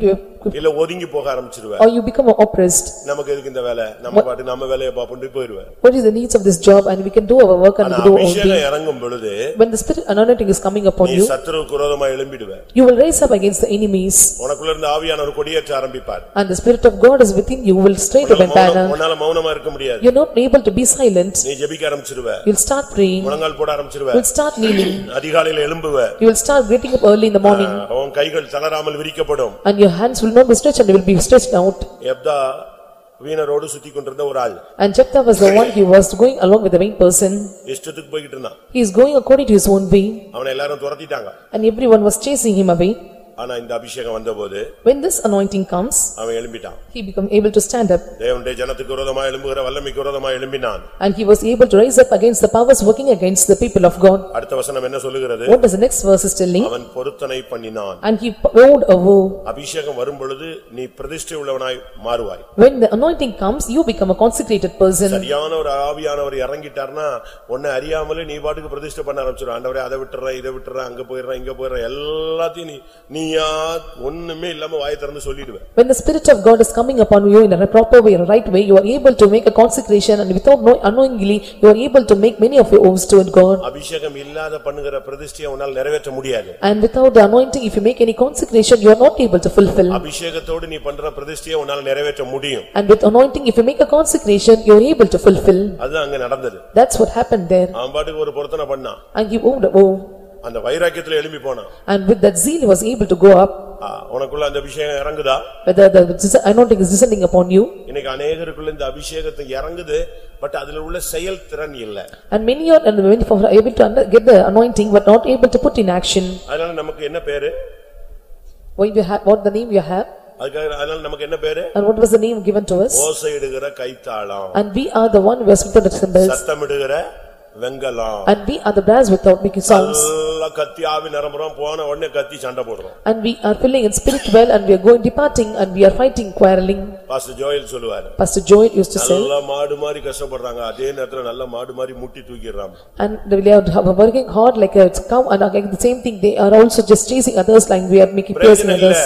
[SPEAKER 1] இல்ல ஒதுங்கி போக ஆரம்பிச்சிடுவ.
[SPEAKER 2] Or you become oppressed.
[SPEAKER 1] நமக்கு எதுக்கு இந்த வேலை, நம்ம பாட்டு நம்ம வேலைய பாப்போம்னு போயிடுவ.
[SPEAKER 2] What is the needs of this job, and we can do our work and do all
[SPEAKER 1] அபிஷேகம் இறங்கும் பொழுது
[SPEAKER 2] when the spirit anointing is coming upon you,
[SPEAKER 1] நீ சத்துருக்கு விரோதமா எழும்பிடுவ.
[SPEAKER 2] you will rise up against the enemies.
[SPEAKER 1] உனக்குள்ள இருந்த ஆவியானவர் கொடியேற்ற ஆரம்பிப்பார்.
[SPEAKER 2] And the spirit of God is within you, will straight up and banner.
[SPEAKER 1] உன்னால மௌனமா இருக்க முடியாது.
[SPEAKER 2] You are not able to be silent.
[SPEAKER 1] நீ ஜெபிக்க ஆரம்பிச்சிடுவ.
[SPEAKER 2] You will start praying.
[SPEAKER 1] முழங்கால் போட ஆரம்பிச்சிடுவ.
[SPEAKER 2] You will start kneeling.
[SPEAKER 1] அதிகாலையில எழும்புவ.
[SPEAKER 2] You will start getting up early in the morning.
[SPEAKER 1] உன் கைகள் தளராமல் விரிக்கப்படும்.
[SPEAKER 2] And your hands will not be stretched and will be stretched out.
[SPEAKER 1] யெப்தா வீணரோடு சுத்தி கொண்டிருந்த ஒரு ஆள்.
[SPEAKER 2] And Jephthah was the one, he was going along with the vain person.
[SPEAKER 1] இஷ்டத்துக்கு போயிட்டு இருந்தான்.
[SPEAKER 2] He is going according to his own way.
[SPEAKER 1] அவனை எல்லாரும் துரத்திட்டாங்க.
[SPEAKER 2] And everyone was chasing him away.
[SPEAKER 1] ஆனா இந்த அபிஷேகம் வந்தபோது
[SPEAKER 2] when this anointing comes,
[SPEAKER 1] அவன் எழும்பிட்டான்.
[SPEAKER 2] he became able to stand up.
[SPEAKER 1] தேவனுடைய ஜனத்துக்கு விரோதமாய் எழும்புகிற வல்லமைக்கு விரோதமாய் எழும்பினான்.
[SPEAKER 2] And he was able to rise up against the powers working against the people of God.
[SPEAKER 1] அடுத்த வசனம் என்ன சொல்லுகிறது?
[SPEAKER 2] What does the next verse is telling?
[SPEAKER 1] அவன் பொருத்தனை பண்ணினான்.
[SPEAKER 2] And he vowed a vow.
[SPEAKER 1] அபிஷேகம் வரும் பொழுது நீ பிரதிஷ்டை உள்ளவனாய் மாறுவாய்.
[SPEAKER 2] When the anointing comes, you become a consecrated person.
[SPEAKER 1] சரியான ஒரு ஆவியானவர் இறங்கிட்டார்னா உன்னை அறியாமலே நீ பாட்டுக்கு பிரதிஷ்டை பண்ண ஆரம்பிச்சிரு. ஆண்டவரே அதை விட்டுற இதை விட்டுற அங்க போயிடுற இங்க போயிடுற எல்லாத்தையும் நீயா ஒண்ணுமே இல்லாம வாயை திறந்து சொல்லிடுவே.
[SPEAKER 2] When the spirit of God is coming upon you in a proper way, in a right way, you are able to make a consecration, and without unknowingly you are able to make many of your oaths to God.
[SPEAKER 1] அபிஷேகம் இல்லாத பண்ணுகிற பிரதிஷ்டையை உன்னால் நிறைவேற்ற முடியாது.
[SPEAKER 2] And without the anointing, if you make any consecration, you are not able to fulfill.
[SPEAKER 1] அபிஷேகத்தோடு நீ பண்ற பிரதிஷ்டையை உன்னால் நிறைவேற்ற முடியும்.
[SPEAKER 2] And with anointing, if you make a consecration, you are able to fulfill.
[SPEAKER 1] அது அங்க நடந்தது.
[SPEAKER 2] That's what happened there.
[SPEAKER 1] அவன் பாட்டுக்கு ஒரு பொருத்தனை பண்ணான்.
[SPEAKER 2] And he vowed a vow.
[SPEAKER 1] அந்த வைராக்கியத்துல எழும்பி போனான்.
[SPEAKER 2] And with that zeal he was able to go up.
[SPEAKER 1] உனக்குள்ள அந்த அபிஷேகம் இறங்குதா?
[SPEAKER 2] Whether the anointing is descending upon you.
[SPEAKER 1] இன்னைக்கு अनेகருக்குள்ள இந்த அபிஷேகத்தை இறங்குது, பட் அதுல உள்ள செயல் திறன் இல்ல.
[SPEAKER 2] And many are able to get the anointing but not able to put in action.
[SPEAKER 1] அதனால நமக்கு என்ன பேரு?
[SPEAKER 2] What the name you have?
[SPEAKER 1] அதனால நமக்கு என்ன பேரு?
[SPEAKER 2] And what was the name given to us?
[SPEAKER 1] ஓசையிடுகிற கைத்தாளம்.
[SPEAKER 2] And we are the one who has with the cymbals.
[SPEAKER 1] சத்தமிடுகிற வெங்கலம்.
[SPEAKER 2] And we are the brass without making sounds.
[SPEAKER 1] எல்லா கத்தி ஆவி நிரம்புறோம், போன உடனே கத்தி சண்டை போடுறோம்.
[SPEAKER 2] And we are filling in spirit well, and we are going departing, and we are fighting, quarreling.
[SPEAKER 1] Pastor Joel சொல்லுவாரு.
[SPEAKER 2] Pastor Joel used to say.
[SPEAKER 1] நல்ல மாடு மாதிரி கஷ்டப்படுறாங்க, அதே நேரத்துல நல்ல மாடு மாதிரி முட்டி தூக்கிடுறாங்க.
[SPEAKER 2] And they are working hard like a cow, and again the same thing, they are also just chasing others like we are making piercing others.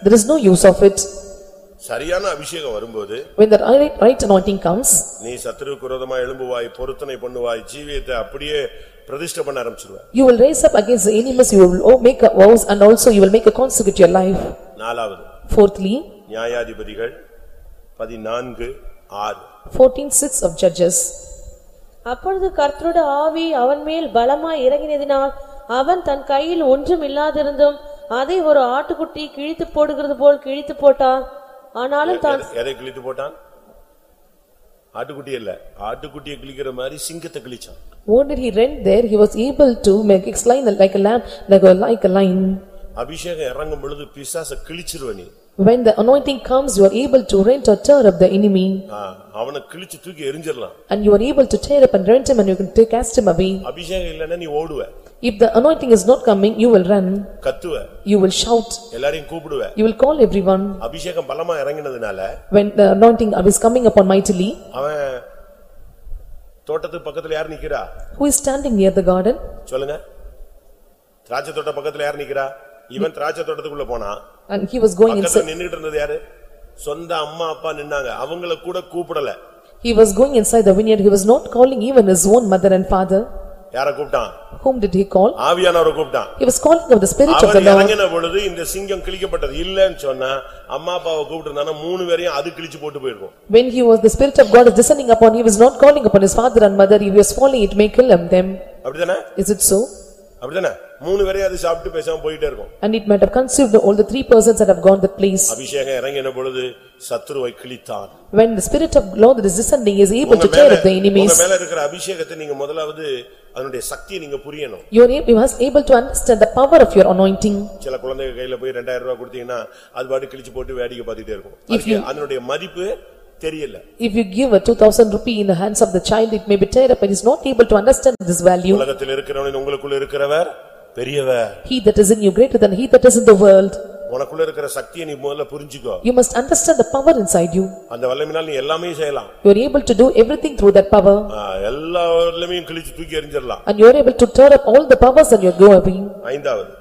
[SPEAKER 2] There is no use of it.
[SPEAKER 1] சரியான அபிஷேகம் வரும்போது
[SPEAKER 2] when the right anointing comes,
[SPEAKER 1] நீ சத்துருக்கு விரோதமா எழும்புவாய், பொருத்தனை பண்ணுவாய், ஜீவியத்தை அப்படியே பிரதிஷ்டை பண்ண ஆரம்பிச்சிடுவாய்.
[SPEAKER 2] You will raise up against the enemies, you will make a vows, and also you will make a consecrate your life.
[SPEAKER 1] நாலாவது.
[SPEAKER 2] Fourthly,
[SPEAKER 1] நியாயாதிபதிகள் 14:6.
[SPEAKER 2] 14:6 of Judges.
[SPEAKER 3] அப்பொழுது கர்த்தருடைய ஆவி அவன் மேல் பலமாய் இறங்கினதினால் அவன் தன் கையில் ஒன்றும் இல்லாதிருந்தும் அதை ஒரு ஆட்டுக்குட்டி கிழித்து போடுகிறது போல் கிழித்து போட்டான். ஆனாலும் தான்
[SPEAKER 1] எதை கிழித்து போட்டான்? ஆட்டுக்குட்டி இல்ல, ஆட்டுக்குட்டியை கிழிக்கிற மாதிரி சிங்கத்தை கிழிச்சான்.
[SPEAKER 2] What did he rend there? He was able to make it like a lamb, like a lion.
[SPEAKER 1] அபிஷேகம் இறங்கும் பொழுது பிசாசை கிழிச்சிருவ நீ.
[SPEAKER 2] When the anointing comes, you are able to rent or tear up the enemy.
[SPEAKER 1] அவனை கிழிச்சு தூக்கி எறிஞ்சிரலாம்.
[SPEAKER 2] And you are able to tear up and rent him and you can cast him away.
[SPEAKER 1] அபிஷேகம் இல்லனா நீ ஓடுவ.
[SPEAKER 2] If the anointing is not coming, you will run.
[SPEAKER 1] கத்துவ.
[SPEAKER 2] You will shout.
[SPEAKER 1] எல்லாரையும் கூப்பிடுவ.
[SPEAKER 2] You will call everyone.
[SPEAKER 1] அபிஷேகம் பலமா இறங்கினதுனால
[SPEAKER 2] when the anointing is coming upon mightily,
[SPEAKER 1] அவன் தோட்டத்துக்கு பக்கத்துல யார் நிக்கிறா?
[SPEAKER 2] who is standing near the garden?
[SPEAKER 1] சொல்லுங்க. திராட்சை தோட்ட பக்கத்துல யார் நிக்கிறா? இவன் திராட்சை தோட்டத்துக்குள்ள போனா
[SPEAKER 2] and he was going inside.
[SPEAKER 1] பக்கத்துல நின்னுட்டு இருந்தது யாரு? சொந்த அம்மா அப்பா நின்னாங்க. அவங்கள கூட கூப்பிடல.
[SPEAKER 2] He was going inside the vineyard. He was not calling even his own mother and father.
[SPEAKER 1] யாரை கூப்பிட்டான்?
[SPEAKER 2] Whom did he call?
[SPEAKER 1] ஆவியானவரை கூப்பிட்டான்.
[SPEAKER 2] He was calling of the spirit of the Lord.
[SPEAKER 1] அவர் இறங்கின பொழுது இந்த சிங்கம் கிழிக்கப்பட்டது இல்லன்னு சொன்னா அம்மா அப்பாவை கூப்பிட்டுனானா மூணு பேரையும் அது கிழிச்சு போட்டு போயிருக்கும்.
[SPEAKER 2] When he was the spirit of God is descending upon, he was not calling upon his father and mother. He was falling, it may kill them.
[SPEAKER 1] அப்படிதானே?
[SPEAKER 2] Is it so?
[SPEAKER 1] அப்படிதானே? மூணு பேரையும் அது சாப்பிட்டு பேசாம போயிட்டே இருக்கும்.
[SPEAKER 2] And it might have consumed all the three persons that have gone that place.
[SPEAKER 1] அபிஷேகம் இறங்கின பொழுது சத்துருவை கிழித்தான்.
[SPEAKER 2] When the spirit of Lord is descending, he is able to tear up the enemies.
[SPEAKER 1] உங்க மேல இருக்கிற அபிஷேகத்தை நீங்க முதலாவது அதனுடைய சக்தியை நீங்க புரியணும்.
[SPEAKER 2] You must able to understand the power of your anointing.
[SPEAKER 1] சில குழந்தைங்க கையில போய் 2000 ரூபாய் கொடுத்தீங்கன்னா அது பாட்டு கிழிச்சு போட்டு வேடிக்கை பார்த்துட்டே இருக்கும். அதனுடைய மதிப்பு தெரியல.
[SPEAKER 2] If you give a 2000 rupee in the hands of the child, it may be tear up and is not able to understand this value.
[SPEAKER 1] உலகத்தில் இருக்கிறவன் உங்களுக்குள்ள இருக்கிறவர் பெரியவர்.
[SPEAKER 2] He that is in you greater than he that is in the world.
[SPEAKER 1] உனக்குள்ள இருக்கிற சக்தியை நீ முதல்ல புரிஞ்சுக்கோ.
[SPEAKER 2] You must understand the power inside you.
[SPEAKER 1] அந்த வல்லமையினால் நீ எல்லாமே செய்யலாம்.
[SPEAKER 2] You are able to do everything through that power.
[SPEAKER 1] எல்லா வல்லமையும் கிழிச்சு தூக்கி எறிஞ்சிரலாம்.
[SPEAKER 2] And you are able to tear up all the powers and you go away.
[SPEAKER 1] ஐந்தாவது.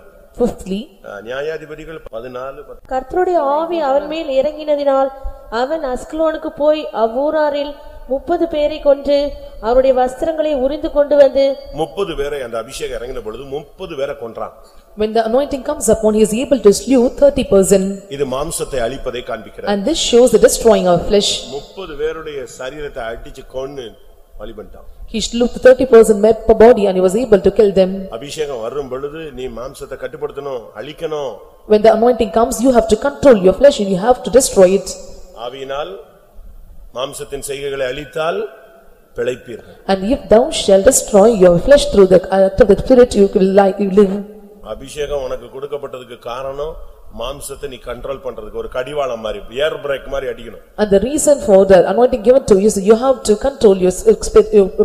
[SPEAKER 2] Fifthly,
[SPEAKER 1] நியாயாதிபதிகள் 14.
[SPEAKER 3] கர்த்தருடைய ஆவி அவன் மேல் இறங்கினதினால் அவன் அஸ்கலோனுக்கு போய் அவ்வூராரில் 30 பேரை கொன்று அவருடைய வஸ்திரங்களை உரிந்து கொண்டு வந்து
[SPEAKER 1] 30 பேரை அந்த அபிஷேகம் இறங்கின பொழுது 30 பேரை கொன்றான்.
[SPEAKER 2] when the anointing comes upon, he is able to slew 30%.
[SPEAKER 1] இது மாம்சத்தை அழிப்பதை காண்பிக்கிறது.
[SPEAKER 2] And this shows the destroying of flesh.
[SPEAKER 1] 30 பேருடைய சரீரத்தை அடிச்சு கொன்னு பலி பண்ணிட்டான்.
[SPEAKER 2] He slew 30% per body and he was able to kill them.
[SPEAKER 1] அபிஷேகம் வரும் பொழுது நீ மாம்சத்தை கட்டுப்படுத்தணும், அழிக்கணும்.
[SPEAKER 2] When the anointing comes, you have to control your flesh and you have to destroy it.
[SPEAKER 1] ஆவியினால் மாம்சத்தின் செய்கைகளை அழித்தால் பிழைப்பீர்கள்.
[SPEAKER 2] And if thou shalt destroy your flesh through the act of the spirit, you will live.
[SPEAKER 1] அபிஷேகம் உனக்கு கொடுக்கப்பட்டதுக்கு காரணம் மாம்சத்தை நீ control பண்றதுக்கு ஒரு கடிவாளம் மாதிரி ஏர் பிரேக் மாதிரி அடிக்கணும்.
[SPEAKER 2] And the reason for the anointing given to you is you have to control your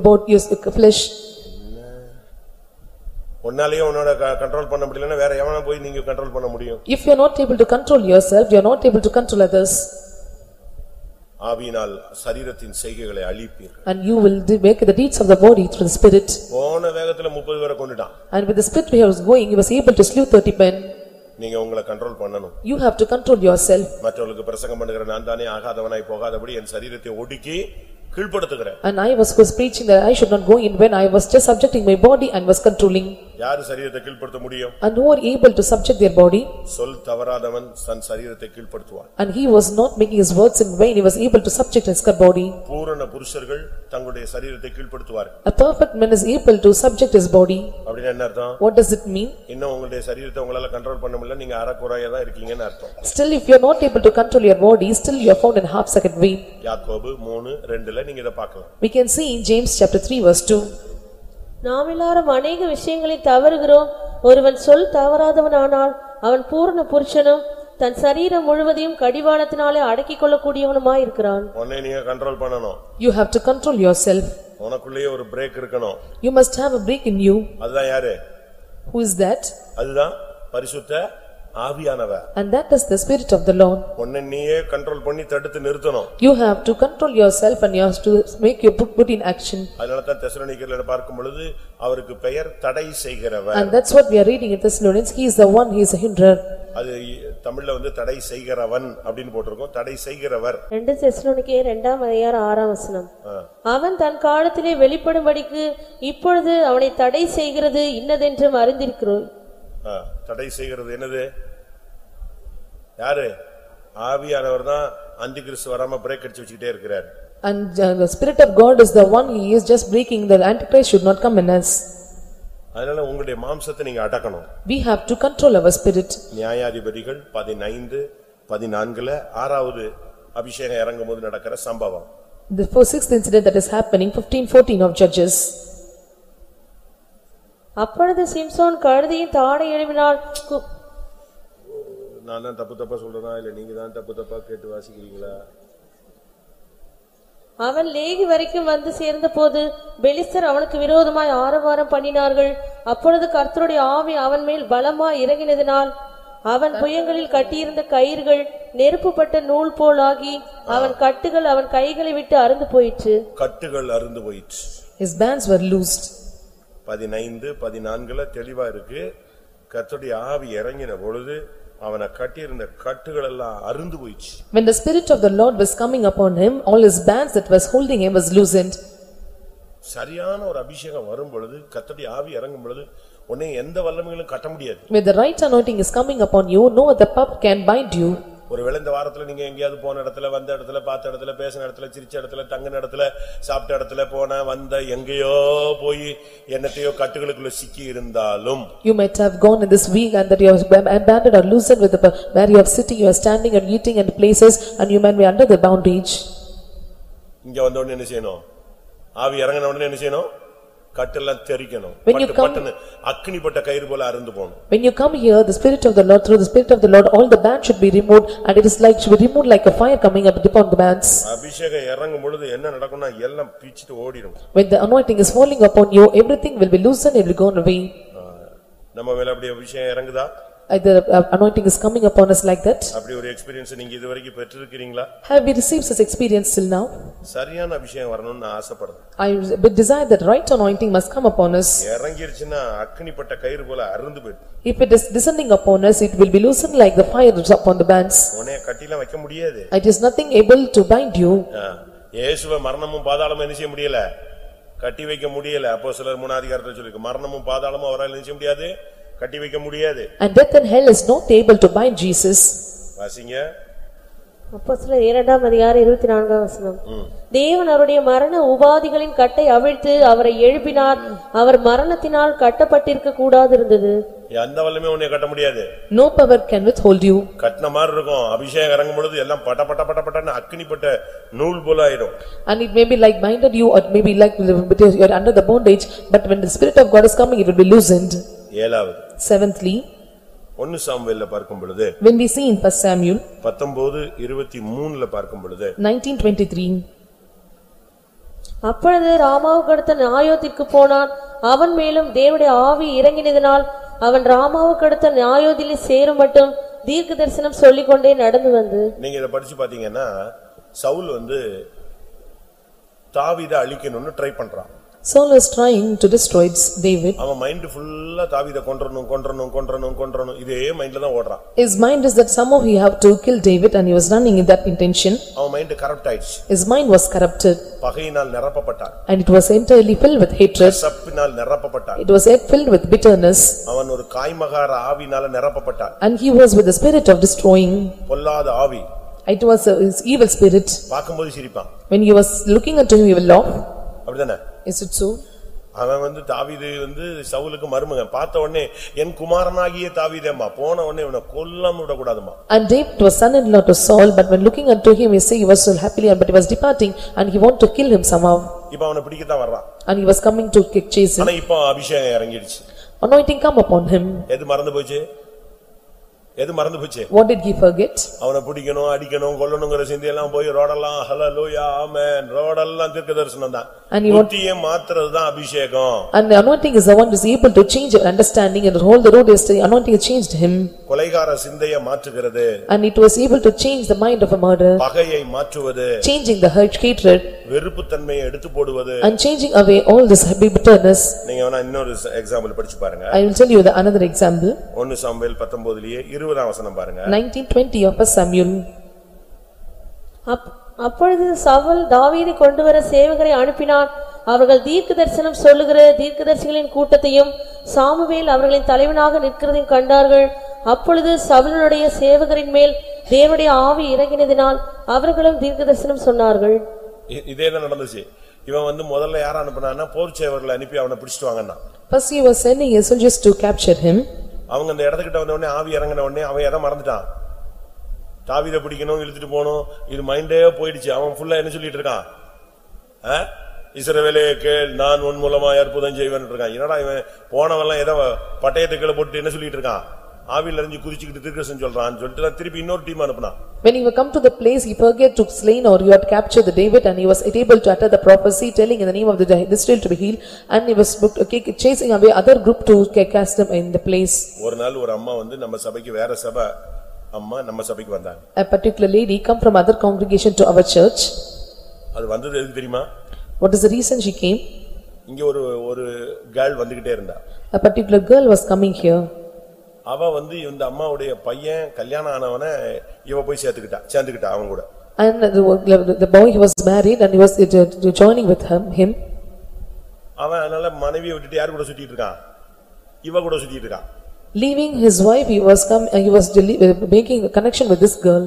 [SPEAKER 2] about your flesh.
[SPEAKER 1] உன்னாலயே உன்னோட கண்ட்ரோல் பண்ண முடியலன்னா வேற எவனா போய் நீங்க கண்ட்ரோல் பண்ண முடியும்?
[SPEAKER 2] If you are not able to control yourself, you are not able to control others.
[SPEAKER 1] ஆவியினால் சரீரத்தின் செய்கைகளை அழிப்பீர்கள்.
[SPEAKER 2] And you will make the deeds of the body through the spirit.
[SPEAKER 1] போன வேகத்துல 30 பேரை கொன்னுட்டான்.
[SPEAKER 2] And with the spirit he was going, he was able to slew 30 men.
[SPEAKER 1] நீங்க உங்களை control பண்ணணும்.
[SPEAKER 2] You have to control yourself.
[SPEAKER 1] மற்றவங்களுக்கு பிரசங்கம் பண்ணுகிற நான் தானே ஆகாதவனாய் போகாதபடி என் சரீரத்தை ஒடுக்கி கீழ்ப்படுத்துகிறேன்.
[SPEAKER 2] And I was preaching that I should not go in when I was just subjecting my body and was controlling.
[SPEAKER 1] யார் சரீரத்தை கீழ்ப்படுத்த முடியும்?
[SPEAKER 2] And who are able to subject their body?
[SPEAKER 1] சொல் தவறாதவன் தன் சரீரத்தை கீழ்ப்படுத்துவான்.
[SPEAKER 2] And he was not making his words in vain, he was able to subject his body.
[SPEAKER 1] பூரண புருஷர்கள் தங்களுடைய சரீரத்தை கீழ்ப்படுத்துவார்கள்.
[SPEAKER 2] A perfect man is able to subject his body.
[SPEAKER 1] அப்படினா என்ன அர்த்தம்?
[SPEAKER 2] What does it mean?
[SPEAKER 1] இன்னும் உங்களுடைய சரீரத்தை உங்களால கண்ட்ரோல் பண்ண முடியல, நீங்க அறகுறையா தான் இருக்கீங்கன்னு அர்த்தம்.
[SPEAKER 2] Still if you are not able to control your body, still you are found in half second way.
[SPEAKER 1] யாக்கோபு 3:2ல நீங்க இத பார்க்கலாம்.
[SPEAKER 2] We can see in James chapter 3 verse 2.
[SPEAKER 3] நாம் எல்லாரும் அநேக விஷயங்களில் தவறுகிறோம். ஒருவன் சொல் தவறாதவனானால் அவன் பூரண புருஷனும் தன் சரீரம் முழுவதையும் கடிவாளத்தினாலே அடக்கிக் கொள்ளக்கூடியவனுமாய் இருக்கிறான்.
[SPEAKER 1] உன்னை நீ கண்ட்ரோல் பண்ணணும்.
[SPEAKER 2] You have to control yourself.
[SPEAKER 1] உனக்குள்ளே ஒரு பிரேக் இருக்கணும்.
[SPEAKER 2] You must have a break in you.
[SPEAKER 1] அதுதான் யாரு?
[SPEAKER 2] Who is that?
[SPEAKER 1] அதுதான் பரிசுத்த ஆவியானவர்.
[SPEAKER 2] And that is the spirit of the Lord.
[SPEAKER 1] உன்னை நீயே கண்ட்ரோல் பண்ணி தடுத்து நிறுத்தணும்.
[SPEAKER 2] You have to control yourself and you have to make your put in action.
[SPEAKER 1] அதனால தான் தெசலோனிக்கேயர்ல பார்க்கும் பொழுது அவருக்கு பெயர் தடை செய்கிறவர்.
[SPEAKER 2] And that's what we are reading in Thessalonians. He is the one, he is a hinderer.
[SPEAKER 1] அது தமிழ்ல வந்து தடை செய்கிறவன் அப்படினு போட்டுருக்கும். தடை செய்கிறவர்.
[SPEAKER 3] 2 தெசலோனிக்கேயர் 2:6 அவன் தன் காலத்திலே வெளிப்படும்படிக்கு இப்பொழுது அவனை தடை செய்கிறது இன்னதென்று அறிந்திருக்கிறோம்.
[SPEAKER 1] தடை செய்கிறது என்னது? யாரு? ஆவியானவர் தான் அந்தி கிறிஸ்து வராம பிரேக் அடிச்சு வச்சிட்டே இருக்கிறார்.
[SPEAKER 2] And the spirit of God is the one, he is just breaking, the antichrist should not come in us.
[SPEAKER 1] அதனால உங்களுடைய மாம்சத்தை நீங்க அடக்கணும்.
[SPEAKER 2] We have to control our spirit.
[SPEAKER 1] நியாயாதிபதிகள் 15:14ல ஆறாவது அபிஷேகம் இறங்கும்போது நடக்கிற சம்பவம்.
[SPEAKER 2] The sixth incident that is happening 15:14 of Judges.
[SPEAKER 3] அப்பொழுது சிம்சோன் கழுதையின் தாடை எழுப்பினான்.
[SPEAKER 1] நான் தான் தப்பா சொல்றேனா இல்ல நீங்க தான் தப்பா கேட்டு வாசிக்கிறீங்களா?
[SPEAKER 3] அவன் லேகி வரைக்கும் வந்து சேர்ந்த போது பெலிஸ்தர் அவனுக்கு விரோதமாய் ஆரவாரம் பண்ணினார்கள். அப்பொழுது கர்த்தருடைய ஆவி அவன் மேல் பலமாய் இறங்கினதினால் அவன் புயங்களில் கட்டியிருந்த கயிறுகள் நெருப்புப்பட்ட நூல் போலாகி அவன் கட்டுகள் அவன் கைகளை விட்டு அறுந்து போயிற்று.
[SPEAKER 1] கட்டுகள் அறுந்து போயிற்று.
[SPEAKER 2] His bands were loosed.
[SPEAKER 1] 15, 14 தெளிவா இருக்கு. கர்த்தருடைய ஆவி இறங்கின பொழுது அவனை கட்டியிருந்த கட்டுகள் எல்லாம் அறுந்து போயிற்று.
[SPEAKER 2] When the spirit of the Lord was coming upon him, all his bands that was holding him was loosened.
[SPEAKER 1] சரியான ஒரு அபிஷேகம் வரும் பொழுது கர்த்தருடைய ஆவி இறங்கும் பொழுது உன்னை எந்த வல்லமைகளும் கட்ட முடியாது.
[SPEAKER 2] When the right anointing is coming upon you, no other pup can bind you.
[SPEAKER 1] ஒருவேளை இந்த வாரத்துல நீங்க எங்கயாவது போன இடத்துல வந்த இடத்துல பார்த்த இடத்துல பேசின இடத்துல சிரிச்ச இடத்துல தங்கின இடத்துல சாப்பிட்ட இடத்துல போன வந்த எங்கேயோ போய் என்னத்தையோ கட்டுகளுக்குள்ள சிக்கி இருந்தாலும்
[SPEAKER 2] You might have gone in this week and that you have abandoned or loosened with the where you are sitting, you are standing and eating in places and you might be under the bondage.
[SPEAKER 1] இங்க வந்த உடனே என்ன செய்யணும்? ஆவி இறங்கின உடனே என்ன செய்யணும்? கட்டெல்லாம் தெரிக்கணும். பட்டு அக்னிப்பட்ட கயிறு போல அறுந்து போணும்.
[SPEAKER 2] When you come here, the spirit of the Lord, through the spirit of the Lord, all the bands should be removed, and it is like should be removed like a fire coming up upon the bands.
[SPEAKER 1] அபிஷேகம் இறங்கும் பொழுது என்ன நடக்கும்னா எல்லாம் பீச்சிட்டு ஓடிடும்.
[SPEAKER 2] When the anointing is falling upon you, everything will be loosened, it will go away.
[SPEAKER 1] நம்ம மேல அப்படியே அபிஷேகம் இறங்குதா?
[SPEAKER 2] The anointing is coming upon us like that.
[SPEAKER 1] அப்படி ஒரு எக்ஸ்பீரியன்ஸ் நீங்க இதுவரைக்கும் பெற்றிருக்கீங்களா?
[SPEAKER 2] Have we received such experience till now?
[SPEAKER 1] சரியான அபிஷேகம் வரணும்னு நான் ஆசைப்படுறேன்.
[SPEAKER 2] I desire that right anointing must come upon us.
[SPEAKER 1] இறங்கிருச்சுனா அக்னிப்பட்ட கயிறு போல அறுந்து போயிடும்.
[SPEAKER 2] If it is descending upon us, it will be loosened like the fire upon the bands.
[SPEAKER 1] உன்னை கட்டில வைக்க முடியாது.
[SPEAKER 2] It is nothing able to bind you.
[SPEAKER 1] இயேசுவை மரணமும் பாதாளமும் என்ன செய்ய முடியல? கட்டி வைக்க முடியல. அப்போஸ்தலர் 3 அதிகாரத்துல சொல்லிருக்கு. மரணமும் பாதாளமும் அவரால் என்ன செய்ய முடியாது? கட்டி வைக்க முடியாது.
[SPEAKER 2] And death and hell is not able to bind Jesus.
[SPEAKER 1] வாசிங்க.
[SPEAKER 3] அப்போஸ்தலர் 2 அதிகாரம் 24 வசனம். தேவன் அவருடைய மரண உபாதிகளின் கட்டை அவிழ்த்து அவரை எழுப்பினார். அவர் மரணத்தினால் கட்டப்பட்டிருக்க கூடாது இருந்தது.
[SPEAKER 1] எந்த வல்லமே உன்னை கட்ட முடியாது.
[SPEAKER 2] No power can withhold you.
[SPEAKER 1] கட்டன மாதிரி இருக்கும். அபிஷேகம் இறங்கும் பொழுது எல்லாம் பட்ட பட்ட பட்ட பட்டன்னு அக்னிப்பட்ட நூல் போல ஆயிடும்.
[SPEAKER 2] And it may be like binded you, or it may be like you are under the bondage, but when the spirit of God is coming, it will be loosened. ஏழாவது. Seventhly,
[SPEAKER 1] 1 சாமுவேல்ல பார்க்கும் பொழுது,
[SPEAKER 2] when we see in 1 Samuel
[SPEAKER 1] 19:23ல பார்க்கும் பொழுது,
[SPEAKER 2] 19:23,
[SPEAKER 3] அப்பொழுது ராமாவுக்கு அடுத்த நாயோதிற்கு போனான். அவன் மேலும் தேவனுடைய ஆவி இறங்கினதினால் அவன் ராமாவுக்கு அடுத்த நாயோதிலே சேரும் மட்டும் தீர்க்க தரிசனம் சொல்லிக்கொண்டே நடந்து வந்து.
[SPEAKER 1] நீங்க இத படிச்சு பாத்தீங்கன்னா சவுல் தாவீதை அழிக்கணும்னு ட்ரை பண்றான்.
[SPEAKER 2] Saul was trying to destroy David.
[SPEAKER 1] அவன் மைண்ட் ஃபுல்லா தாவீதை கொன்றணும் இதே மைண்ட்ல தான் ஓடுறான்.
[SPEAKER 2] His mind is that somehow he have to kill David, and he was running in that intention.
[SPEAKER 1] அவன் மைண்ட் கரப்ட் ஆயிடுச்சு.
[SPEAKER 2] His mind was corrupted.
[SPEAKER 1] பகையினால் நிரப்பப்பட்டான்.
[SPEAKER 2] And it was entirely filled with hatred.
[SPEAKER 1] கசப்பினால் நிரப்பப்பட்டான்.
[SPEAKER 2] It was filled with bitterness.
[SPEAKER 1] அவன் ஒரு காய்மகார ஆவினால நிரப்பப்பட்டான்.
[SPEAKER 2] And he was with the spirit of destroying.
[SPEAKER 1] பொல்லாத ஆவி.
[SPEAKER 2] It was his evil spirit.
[SPEAKER 1] பாக்கும்போது சிரிப்பான்.
[SPEAKER 2] When he was looking at him, he will laugh.
[SPEAKER 1] அப்படிதானே?
[SPEAKER 2] Is it so?
[SPEAKER 1] அவன் தாவீது சவுலுக்கு மருமகன். பார்த்த உடனே என் குமாரனாகிய தாவீதேம்மா, போன உடனே இவனை கொல்லாம விட கூடாதுமா.
[SPEAKER 2] And David was son-in-law to Saul, but when looking unto him, he say he was so happily, but he was departing, and he want to kill him somehow.
[SPEAKER 1] இப்ப அவனை பிடிக்கத்தான் வர்றான்.
[SPEAKER 2] And he was coming to chase him.
[SPEAKER 1] ஆனா இப்ப அபிஷேகம் இறங்கிடுச்சு.
[SPEAKER 2] Anointing come upon him.
[SPEAKER 1] எது மறந்து போச்சு?
[SPEAKER 2] What did he forget?
[SPEAKER 1] அவனை பிடிக்கணும், அடிக்கணும், கொல்லணும்ங்கற சிந்தை எல்லாம் போய் ரோடெல்லாம் ஹல்லேலூயா ஆமென் ரோடெல்லாம் தீர்க்க தரிசனம் தான். புத்தியை மாத்துறது தான் அபிஷேகம்.
[SPEAKER 2] And the anointing is the one who is able to change your understanding, and the whole the road is the anointing has changed him.
[SPEAKER 1] கொலைகார சிந்தையை மாற்றுகிறது.
[SPEAKER 2] And it was able to change the mind of a murderer.
[SPEAKER 1] பகையை மாற்றுவது.
[SPEAKER 2] Changing the hatred.
[SPEAKER 1] வெறுப்புத்தன்மையை எடுத்து போடுவது.
[SPEAKER 2] And changing away all this bitterness.
[SPEAKER 1] நீங்க வேணா இன்னொரு example படிச்சு பாருங்க.
[SPEAKER 2] I will tell you another example.
[SPEAKER 1] 1 Samuel 19லயே 20ஆம் வசனம் பாருங்க.
[SPEAKER 2] 19:20 of 1 Samuel.
[SPEAKER 3] அப்பொழுது சவுல் தாவீதை கொண்டு வர சேவகரை அனுப்பினான். அவர்கள் தீர்க்க தரிசனம் சொல்லுகிற தீர்க்கதரிசிகளின் கூட்டத்தையும் சாமுவேல் அவர்களின் தலைவனாக நிற்கிறதையும் கண்டார்கள். அப்பொழுது சவுலுடைய சேவகரின் மேல் தேவனுடைய ஆவி இறங்கினதினால் அவர்களும் தீர்க்க தரிசனம் சொன்னார்கள்.
[SPEAKER 1] இதேதான் நடந்துச்சு. இவன் முதல்ல யார அனுப்புனான்னா போர் சேவகர்களை அனுப்பி அவனை பிடிச்சிட்டு வாங்கன்னா.
[SPEAKER 2] First he was sending his soldiers to capture him.
[SPEAKER 1] அவங்க அந்த இடத்துக்கிட்ட வந்த உடனே ஆவி இறங்கின உடனே அவன் எதை மறந்துட்டான்? தாவீதை பிடிக்கணும், இழுத்துட்டு போகணும், இது மைண்டே போயிடுச்சு. அவன் ஃபுல்லா என்ன சொல்லிட்டு இருக்கான்? இஸ்ரவேலே கேள், நான் உன் மூலமா அற்புதம் செய்வேன் இருக்கான். என்னடா இவன் போனவெல்லாம் ஏதோ பட்டயத்துக்களை போட்டு என்ன சொல்லிட்டு இருக்கான்? ஆவியில இருந்து குதிச்சிட்டு தீர்க்கதரிசனம் சொல்றான்னு சொல்லிட்டு திருப்பி இன்னொரு டீம் அனுப்புனா.
[SPEAKER 2] When he come to the place, he forget to slain or you had captured the David, and he was able to utter the prophecy telling in the name of the Israel to be healed, and he was chasing away other group to cast them in the place.
[SPEAKER 1] ஒரு நாள் ஒரு அம்மா வந்து நம்ம சபைக்கு வேற சபை அம்மா நம்ம சபைக்கு வந்தாங்க.
[SPEAKER 2] A particular lady come from other congregation to our church.
[SPEAKER 1] அது வந்தது எதுக்கு தெரியுமா?
[SPEAKER 2] What is the reason she came?
[SPEAKER 1] இங்க ஒரு girl வந்துகிட்டே இருந்தா.
[SPEAKER 2] A particular girl was coming here.
[SPEAKER 1] அவ வந்து இந்த அம்மாவுடைய பையன் கல்யாணம் ஆனவன இவ போய் சேர்ந்துக்கிட்டா அவங்க கூட.
[SPEAKER 2] And the boy, he was married and he was joining with him.
[SPEAKER 1] அவன் அதனால மனைவியை விட்டுட்டு யார் கூட சுத்திட்டு இருக்கான்? இவ கூட சுத்திட்டு இருக்கான்.
[SPEAKER 2] Leaving his wife, he was making a connection with this girl.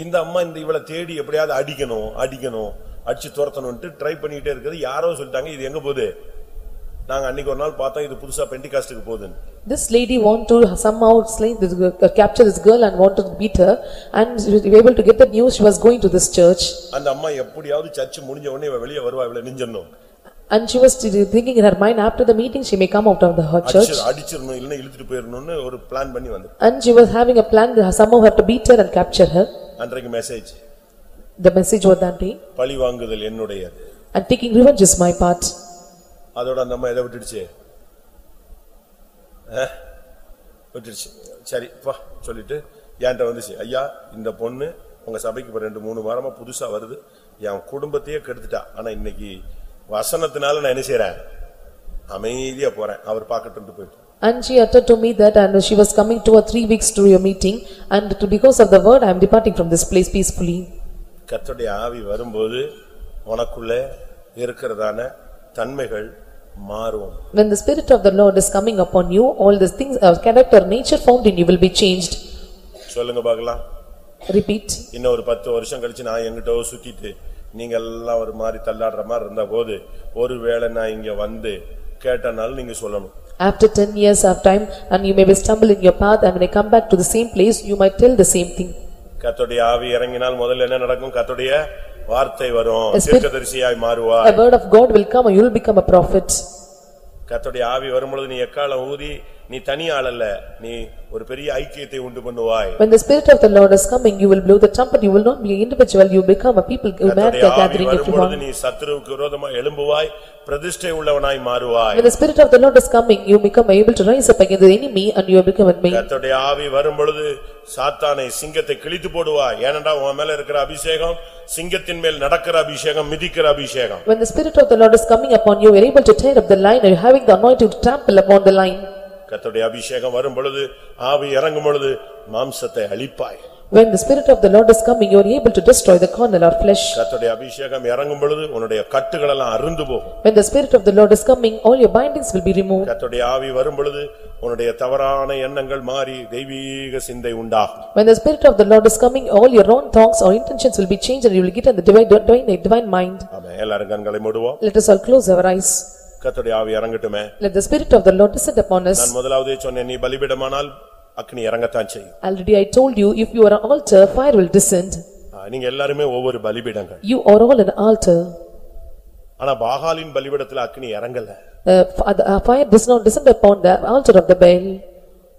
[SPEAKER 1] இந்த அம்மா இந்த இவளை தேடி எப்படியாவது அடிக்கணும் அடிச்சு துரத்தணும்னு ட்ரை பண்ணிட்டே இருக்குது. யாரோ சொல்லிட்டாங்க இது எங்க போகுது? நாங்க அன்னைக்கு ஒரு நாள் பார்த்தோம் இது புதுசா பெண்டிகாஸ்டுக்கு போகுதுன்னு.
[SPEAKER 2] This lady want to somehow capture this girl and wanted to beat her, and she was able to get the news she was going to this church.
[SPEAKER 1] அந்த அம்மா எப்படியாவது சர்ச் முடிஞ்ச உடனே இவ வெளிய வருவா இவளை நிஞ்சறணும்.
[SPEAKER 2] And she was thinking in her mind after the meeting she may come out of the church.
[SPEAKER 1] அடிச்சிரணும் இல்ல இழுத்துட்டு போயிரணும்னு ஒரு பிளான் பண்ணி வந்து.
[SPEAKER 2] And she was having a plan that somehow have to beat her and capture her.
[SPEAKER 1] அன்றைக்கு message.
[SPEAKER 2] The message was that day.
[SPEAKER 1] பழி வாங்குதல் என்னுடையது.
[SPEAKER 2] And taking revenge is my part.
[SPEAKER 1] அதோட அந்த அம்மா எதை விட்டுடுச்சு? விட்டுடுச்சு. சரி வா சொல்லிட்டு என்கிட்ட வந்துச்சு. ஐயா இந்த பொண்ணு உங்க சபைக்கு 2-3 வாரமா புதுசா வருது, என் குடும்பத்தையே கெடுத்துட்டா. ஆனா இன்னைக்கு வசனத்தினால நான் என்ன செய்றேன்? அமைதியா போறேன். அவர் பார்க்கட்டும்னு போயிட்டு.
[SPEAKER 2] And she uttered to me that, and she was coming 2 or 3 weeks to your meeting, and because of the word I am departing from this place peacefully.
[SPEAKER 1] கர்த்தருடைய ஆவி வரும்போது உனக்குள்ள இருக்கிறதான தன்மைகள் மாறும்.
[SPEAKER 2] When the spirit of the Lord is coming upon you, all these things of character nature found in you will be changed.
[SPEAKER 1] சொல்லுங்க பார்க்கலாம்.
[SPEAKER 2] Repeat.
[SPEAKER 1] இன்னும் ஒரு 10 வருஷம் கழிச்சு நான் எங்கிட்டோ சுத்திட்டு நீங்க எல்லாம் ஒரு மாதிரி தள்ளாடுற மாதிரி இருந்த போது ஒருவேளை நான் இங்க வந்து கேட்டனால நீங்க சொல்லணும்.
[SPEAKER 2] After 10 years of time and you may be stumble in your path, and when I come back to the same place you might tell the same thing.
[SPEAKER 1] கர்த்தருடைய ஆவி இறங்கினால் முதல்ல என்ன நடக்கும்? கர்த்தருடைய வார்த்தை வரும். தீர்க்கதரிசியாய் மாறுவாய்.
[SPEAKER 2] A word of God will come and you will become a prophet.
[SPEAKER 1] கர்த்தருடைய ஆவி வரும்பொழுது நீ எக்காளம் ஊதி நீ தனி ஆள் அல்ல, நீ ஒரு பெரிய ஐக்கியத்தை உண்டு பண்ணுவாய்.
[SPEAKER 2] When the spirit of the Lord is coming, you will blow the trumpet. You will not be an individual, you become a people gathering everyone.
[SPEAKER 1] நீ சத்துருவுக்கு விரோதமாய் எழும்புவாய், பிரதிஷ்டை உள்ளவனாய் மாறுவாய்.
[SPEAKER 2] When the spirit of the Lord is coming, you become able to rise up against the enemy and you become a man.
[SPEAKER 1] கர்த்தருடைய ஆவி வரும்பொழுது சாத்தானை சிங்கத்தை கிழித்து போடுவாய். ஏனென்றால் உன் மேல இருக்கிற அபிஷேகம் சிங்கத்தின் மேல் நடக்கிற அபிஷேகம், மிதிக்கிற அபிஷேகம்.
[SPEAKER 2] When the spirit of the Lord is coming upon you, you are able to tear up the lion, and you having the anointing to trample upon the lion.
[SPEAKER 1] கர்த்தருடைய அபிஷேகம் வரும் பொழுது ஆவி இறங்கும் பொழுது மாம்சத்தை அழிப்பாய்.
[SPEAKER 2] When the spirit of the Lord is coming, you are able to destroy the carnal or flesh.
[SPEAKER 1] கர்த்தருடைய அபிஷேகம் இறங்கும் பொழுது உன்னுடைய கட்டுகள் எல்லாம் அறுந்து போகும்.
[SPEAKER 2] When the spirit of the Lord is coming, all your bindings will be removed.
[SPEAKER 1] கர்த்தருடைய ஆவி வரும் பொழுது உன்னுடைய தவறான எண்ணங்கள் மாறி தெய்வீக சிந்தை உண்டாகும்.
[SPEAKER 2] When the spirit of the Lord is coming, all your wrong thoughts or intentions will be changed and you will get in the divine mind.
[SPEAKER 1] ஆமென். எல்லாரும் கண்களை மூடுவோம்.
[SPEAKER 2] Let us all close our eyes.
[SPEAKER 1] கர்த்தருடைய ஆவி இறங்கட்டுமே.
[SPEAKER 2] Let the spirit of the Lord descend upon us.
[SPEAKER 1] நான் முதலாவதே சொன்னேன், நீ பலிபீடமானால் அக்கினி இறங்கத்தான் செய்யும்.
[SPEAKER 2] Already I told you, if you are an altar, fire will descend.
[SPEAKER 1] நீங்க எல்லாருமே ஒவ்வொரு பலிபீடங்கள்.
[SPEAKER 2] You are all an altar.
[SPEAKER 1] ஆனா பாகாலின் பலிபீடத்துல அக்கினி இறங்கல.
[SPEAKER 2] Fire does not descend upon the altar of the Baal.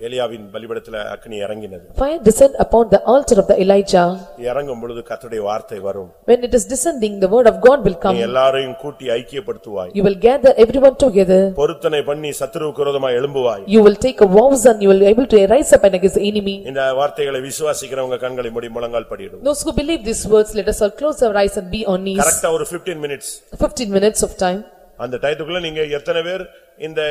[SPEAKER 1] எலியாவின் பலிபீடத்துல அக்கினி இறங்கினது.
[SPEAKER 2] Fire descend upon the altar of the Elijah.
[SPEAKER 1] இறங்கும் பொழுது கர்த்தருடைய வார்த்தை வரும்.
[SPEAKER 2] When it is descending, the word of God will come.
[SPEAKER 1] நீ எல்லாரையும் கூட்டி ஐக்கியப்படுத்துவாய்.
[SPEAKER 2] You will gather everyone together.
[SPEAKER 1] பொருத்தனை பண்ணி சத்துருவுக்கு விரோதமாய் எழும்புவாய்.
[SPEAKER 2] You will take a vows and you will be able to rise up against the enemy.
[SPEAKER 1] இந்த வார்த்தைகளை விசுவாசிக்கிறவங்க கண்களை மூடி முழங்கால் படியிடும்.
[SPEAKER 2] Those who believe these words, let us all close our eyes and be on knees.
[SPEAKER 1] கரெக்ட்டா ஒரு 15 minutes.
[SPEAKER 2] 15 minutes of time.
[SPEAKER 1] அந்த டைத்துக்குள்ள நீங்க எத்தனை பேர் இந்த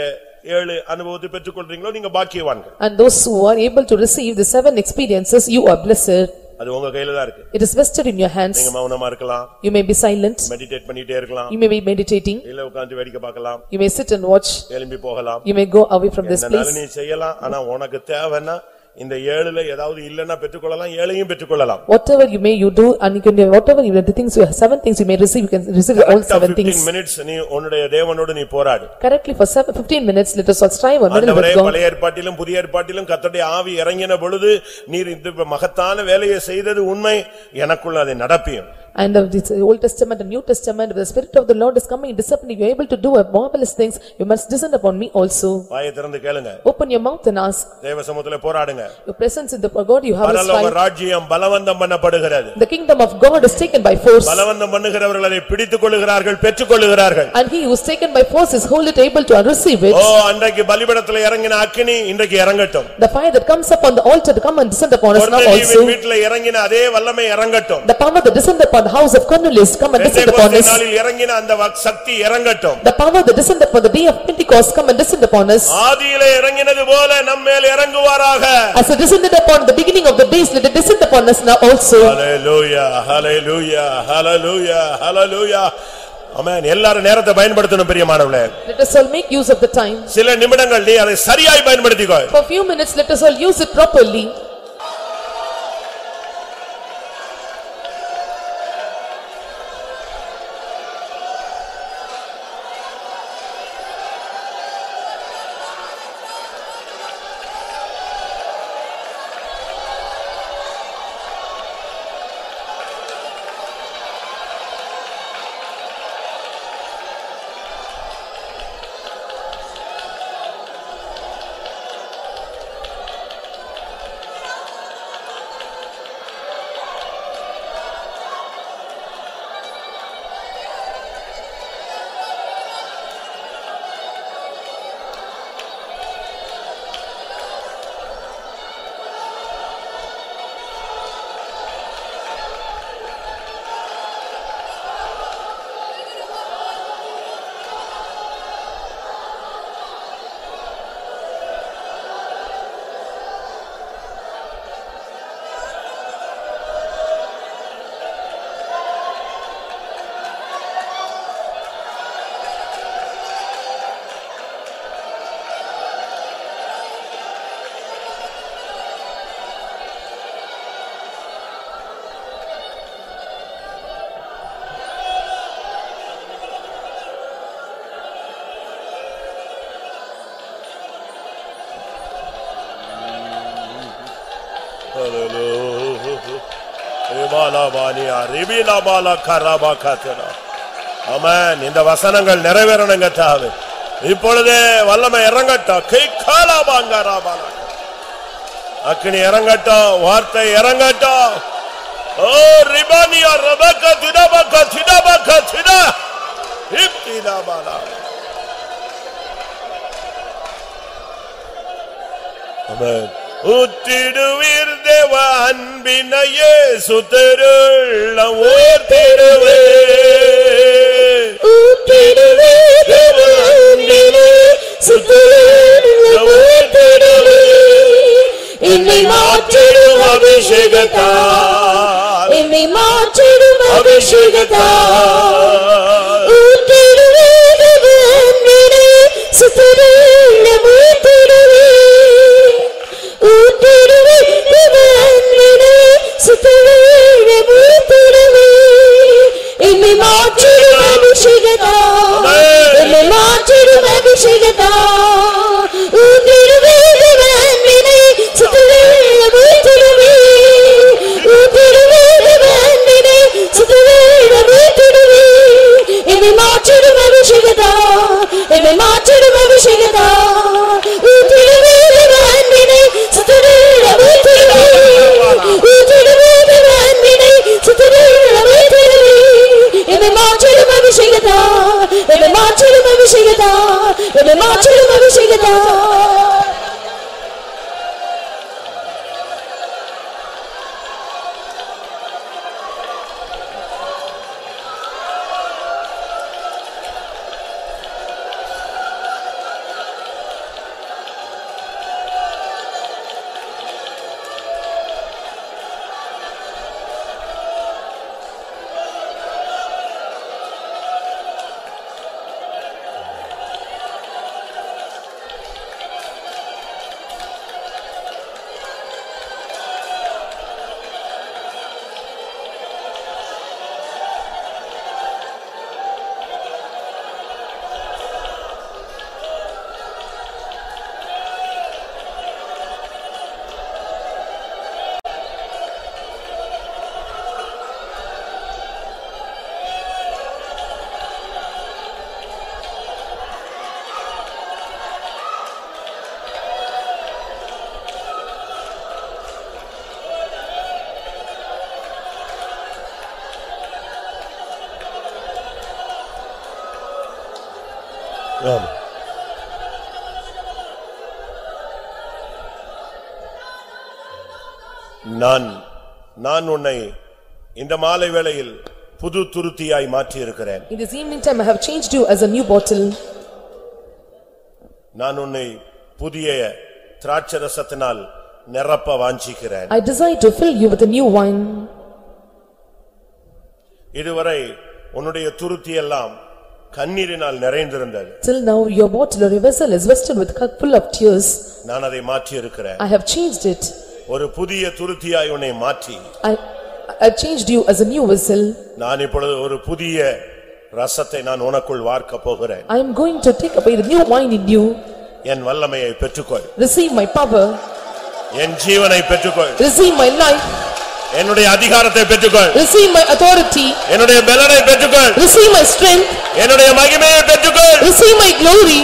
[SPEAKER 1] 7 அனுபவத்தை பெற்றுக்கொள்றீங்களோ நீங்க பாக்கியவான்கள்.
[SPEAKER 2] And those who are able to receive the 7 experiences, you are blessed.
[SPEAKER 1] அது உங்க கையில தான் இருக்கு.
[SPEAKER 2] It is vested in your hands.
[SPEAKER 1] நீங்க மௌனமா இருக்கலாம்.
[SPEAKER 2] You may be silent.
[SPEAKER 1] Meditate பண்ணிட்டே இருக்கலாம்.
[SPEAKER 2] You may be meditating.
[SPEAKER 1] இல்ல உட்கார்ந்து வேடிக்கை பார்க்கலாம்.
[SPEAKER 2] You may sit and watch.
[SPEAKER 1] எழும்பி போகலாம்.
[SPEAKER 2] You may go away from this place.
[SPEAKER 1] நீ செய்யலாம். ஆனா உனக்கு தேவைன்னா இந்த 7ல ஏதாவது இல்லன்னா பெற்றுக்கொள்ளலாம், 7ஐயும் பெற்றுக்கொள்ளலாம்.
[SPEAKER 2] Whatever you may you do, and you can do whatever you the things you have 7 things you may receive, you can receive all 7 things.
[SPEAKER 1] 15 minutes நீ உன்னுடைய தேவனோடு நீ போராடு.
[SPEAKER 2] Correctly for 15 minutes let us all strive and
[SPEAKER 1] with God. பழைய ஏற்பாட்டிலும் புதிய ஏற்பாட்டிலும் கர்த்தருடைய ஆவி இறங்கின பொழுது நீர் இந்த மகத்தான வேலையை செய்தது உண்மை, எனக்குள்ள அதை நடப்பியும்.
[SPEAKER 2] And of the Old Testament and New Testament, if the Spirit of the Lord is coming, disciplining, you are able to do a marvelous things, you must descend upon me also.
[SPEAKER 1] வாயை திறந்து கேளுங்க.
[SPEAKER 2] Open your mouth and ask.
[SPEAKER 1] தேவ சமூகத்திலே போராடுங்க.
[SPEAKER 2] Your presence in the God you have is
[SPEAKER 1] பரலோக
[SPEAKER 2] fight.
[SPEAKER 1] ராஜ்யம் பலவந்தம் பண்ணப்படுகிறது.
[SPEAKER 2] The kingdom of God is taken by force.
[SPEAKER 1] பலவந்தம் பண்ணுகிறவர்கள் அதை பிடித்துக் கொள்ளுகிறார்கள், பெற்றுக் கொள்ளுகிறார்கள்.
[SPEAKER 2] And he who is taken by force is wholly able to receive it.
[SPEAKER 1] அன்றைக்கு பலிபீடத்திலே இறங்கின அக்கினி இன்றைக்கு இறங்கட்டும்.
[SPEAKER 2] The fire that comes upon the altar to come and descend upon us now also.
[SPEAKER 1] வீட்டிலே இறங்கின அதே வல்லமை இறங்கட்டும்.
[SPEAKER 2] The power that descended upon the house of Cornelius come and descend upon us.
[SPEAKER 1] நாளில் இறங்கின அந்த சக்தி இறங்கட்டும்.
[SPEAKER 2] The power that descended upon the day of Pentecost come and descend upon us.
[SPEAKER 1] ஆதியிலே இறங்கினது போல நம்மேல் இறங்குவாராக.
[SPEAKER 2] As it descended upon the beginning of the days, let it descend upon us now also.
[SPEAKER 1] Hallelujah, hallelujah, hallelujah, hallelujah. ஆமென். எல்லாரும் நேரத்தை பயன்படுத்தணும் பிரியமானவர்களே.
[SPEAKER 2] Let us all make use of the time.
[SPEAKER 1] சில நிமிடங்கள் நீ அதை சரியாய் பயன்படுத்திக்கோ.
[SPEAKER 2] For few minutes let us all use it properly.
[SPEAKER 1] ஆமென். இந்த வசனங்கள் நிறைவேறணுங்க தாவே. இப்பொழுதே வல்லமை இறங்கட்டும். அக்கினி இறங்கட்டும், வார்த்தை இறங்கட்டும். ஓ ரிபானியா ரபக திடபக திடபக திட இப்திதாபாலா. ஆமென். ஊற்றிடுவீர் தேவ அன்பினையே சுத்தருள்ள ஊற்றிடுவே. ஊற்றிடுவீர் தேவ அன்பினையே சுத்தருள்ள ஊற்றிடுவே. என்னை மாற்றிடும் அபிஷேகத்தால், என்னை மாற்றிடும் அபிஷேகத்தால். ஊற்றிடுவீர் தேவ அன்பினையே சுத்தருள்ள ஊற்றிடுவே. ஊற்றிடுவே தேவனே சுத்தவேட ஊற்றிடுவே. என்னை மாற்றிடும் அபிஷேகத்தால், என்னை மாற்றிடும் அபிஷேகத்தால். ஊற்றிடுவே தேவனே சுத்தவேட ஊற்றிடுவே. ஊற்றிடுவே தேவனே சுத்தவேட ஊற்றிடுவே. ஆம். நான் உன்னை இந்த மாலை வேளையில் புது துருத்தியாய் மாற்றி இருக்கிறேன்.
[SPEAKER 2] In this evening time I have changed you as a new bottle.
[SPEAKER 1] நான் உன்னை புதிய திராட்சரசத்தினால் நிரப்ப வாஞ்சிக்கிறேன்.
[SPEAKER 2] I desire to fill you with a new wine.
[SPEAKER 1] இதுவரை உன்னுடைய துருத்தி எல்லாம் கண்ணீரினால் நிறைந்திருந்தது.
[SPEAKER 2] Till now your bottle or your vessel is vested with cup full of tears.
[SPEAKER 1] நான் அதை மாற்றி இருக்கிறேன்.
[SPEAKER 2] I have changed it.
[SPEAKER 1] ஒரு புதிய துருத்தியாய் உன்னை மாற்றி
[SPEAKER 2] I changed you as a new vessel.
[SPEAKER 1] நான் இப்பொழுது ஒரு புதிய ரசத்தை நான் உனக்குள் வார்க்க போகிறேன்.
[SPEAKER 2] I am going to take away the new wine in you.
[SPEAKER 1] என் வல்லமையை பெற்றுக்கொள்.
[SPEAKER 2] Receive my power.
[SPEAKER 1] என் ஜீவனை பெற்றுக்கொள்.
[SPEAKER 2] Receive my life.
[SPEAKER 1] என்னுடைய அதிகாரத்தை பெற்றுக்கொள்.
[SPEAKER 2] Receive my authority.
[SPEAKER 1] என்னுடைய பலனை பெற்றுக்கொள்.
[SPEAKER 2] Receive my strength.
[SPEAKER 1] என்னுடைய மகிமையை பெற்றுக்கொள்.
[SPEAKER 2] Receive my glory.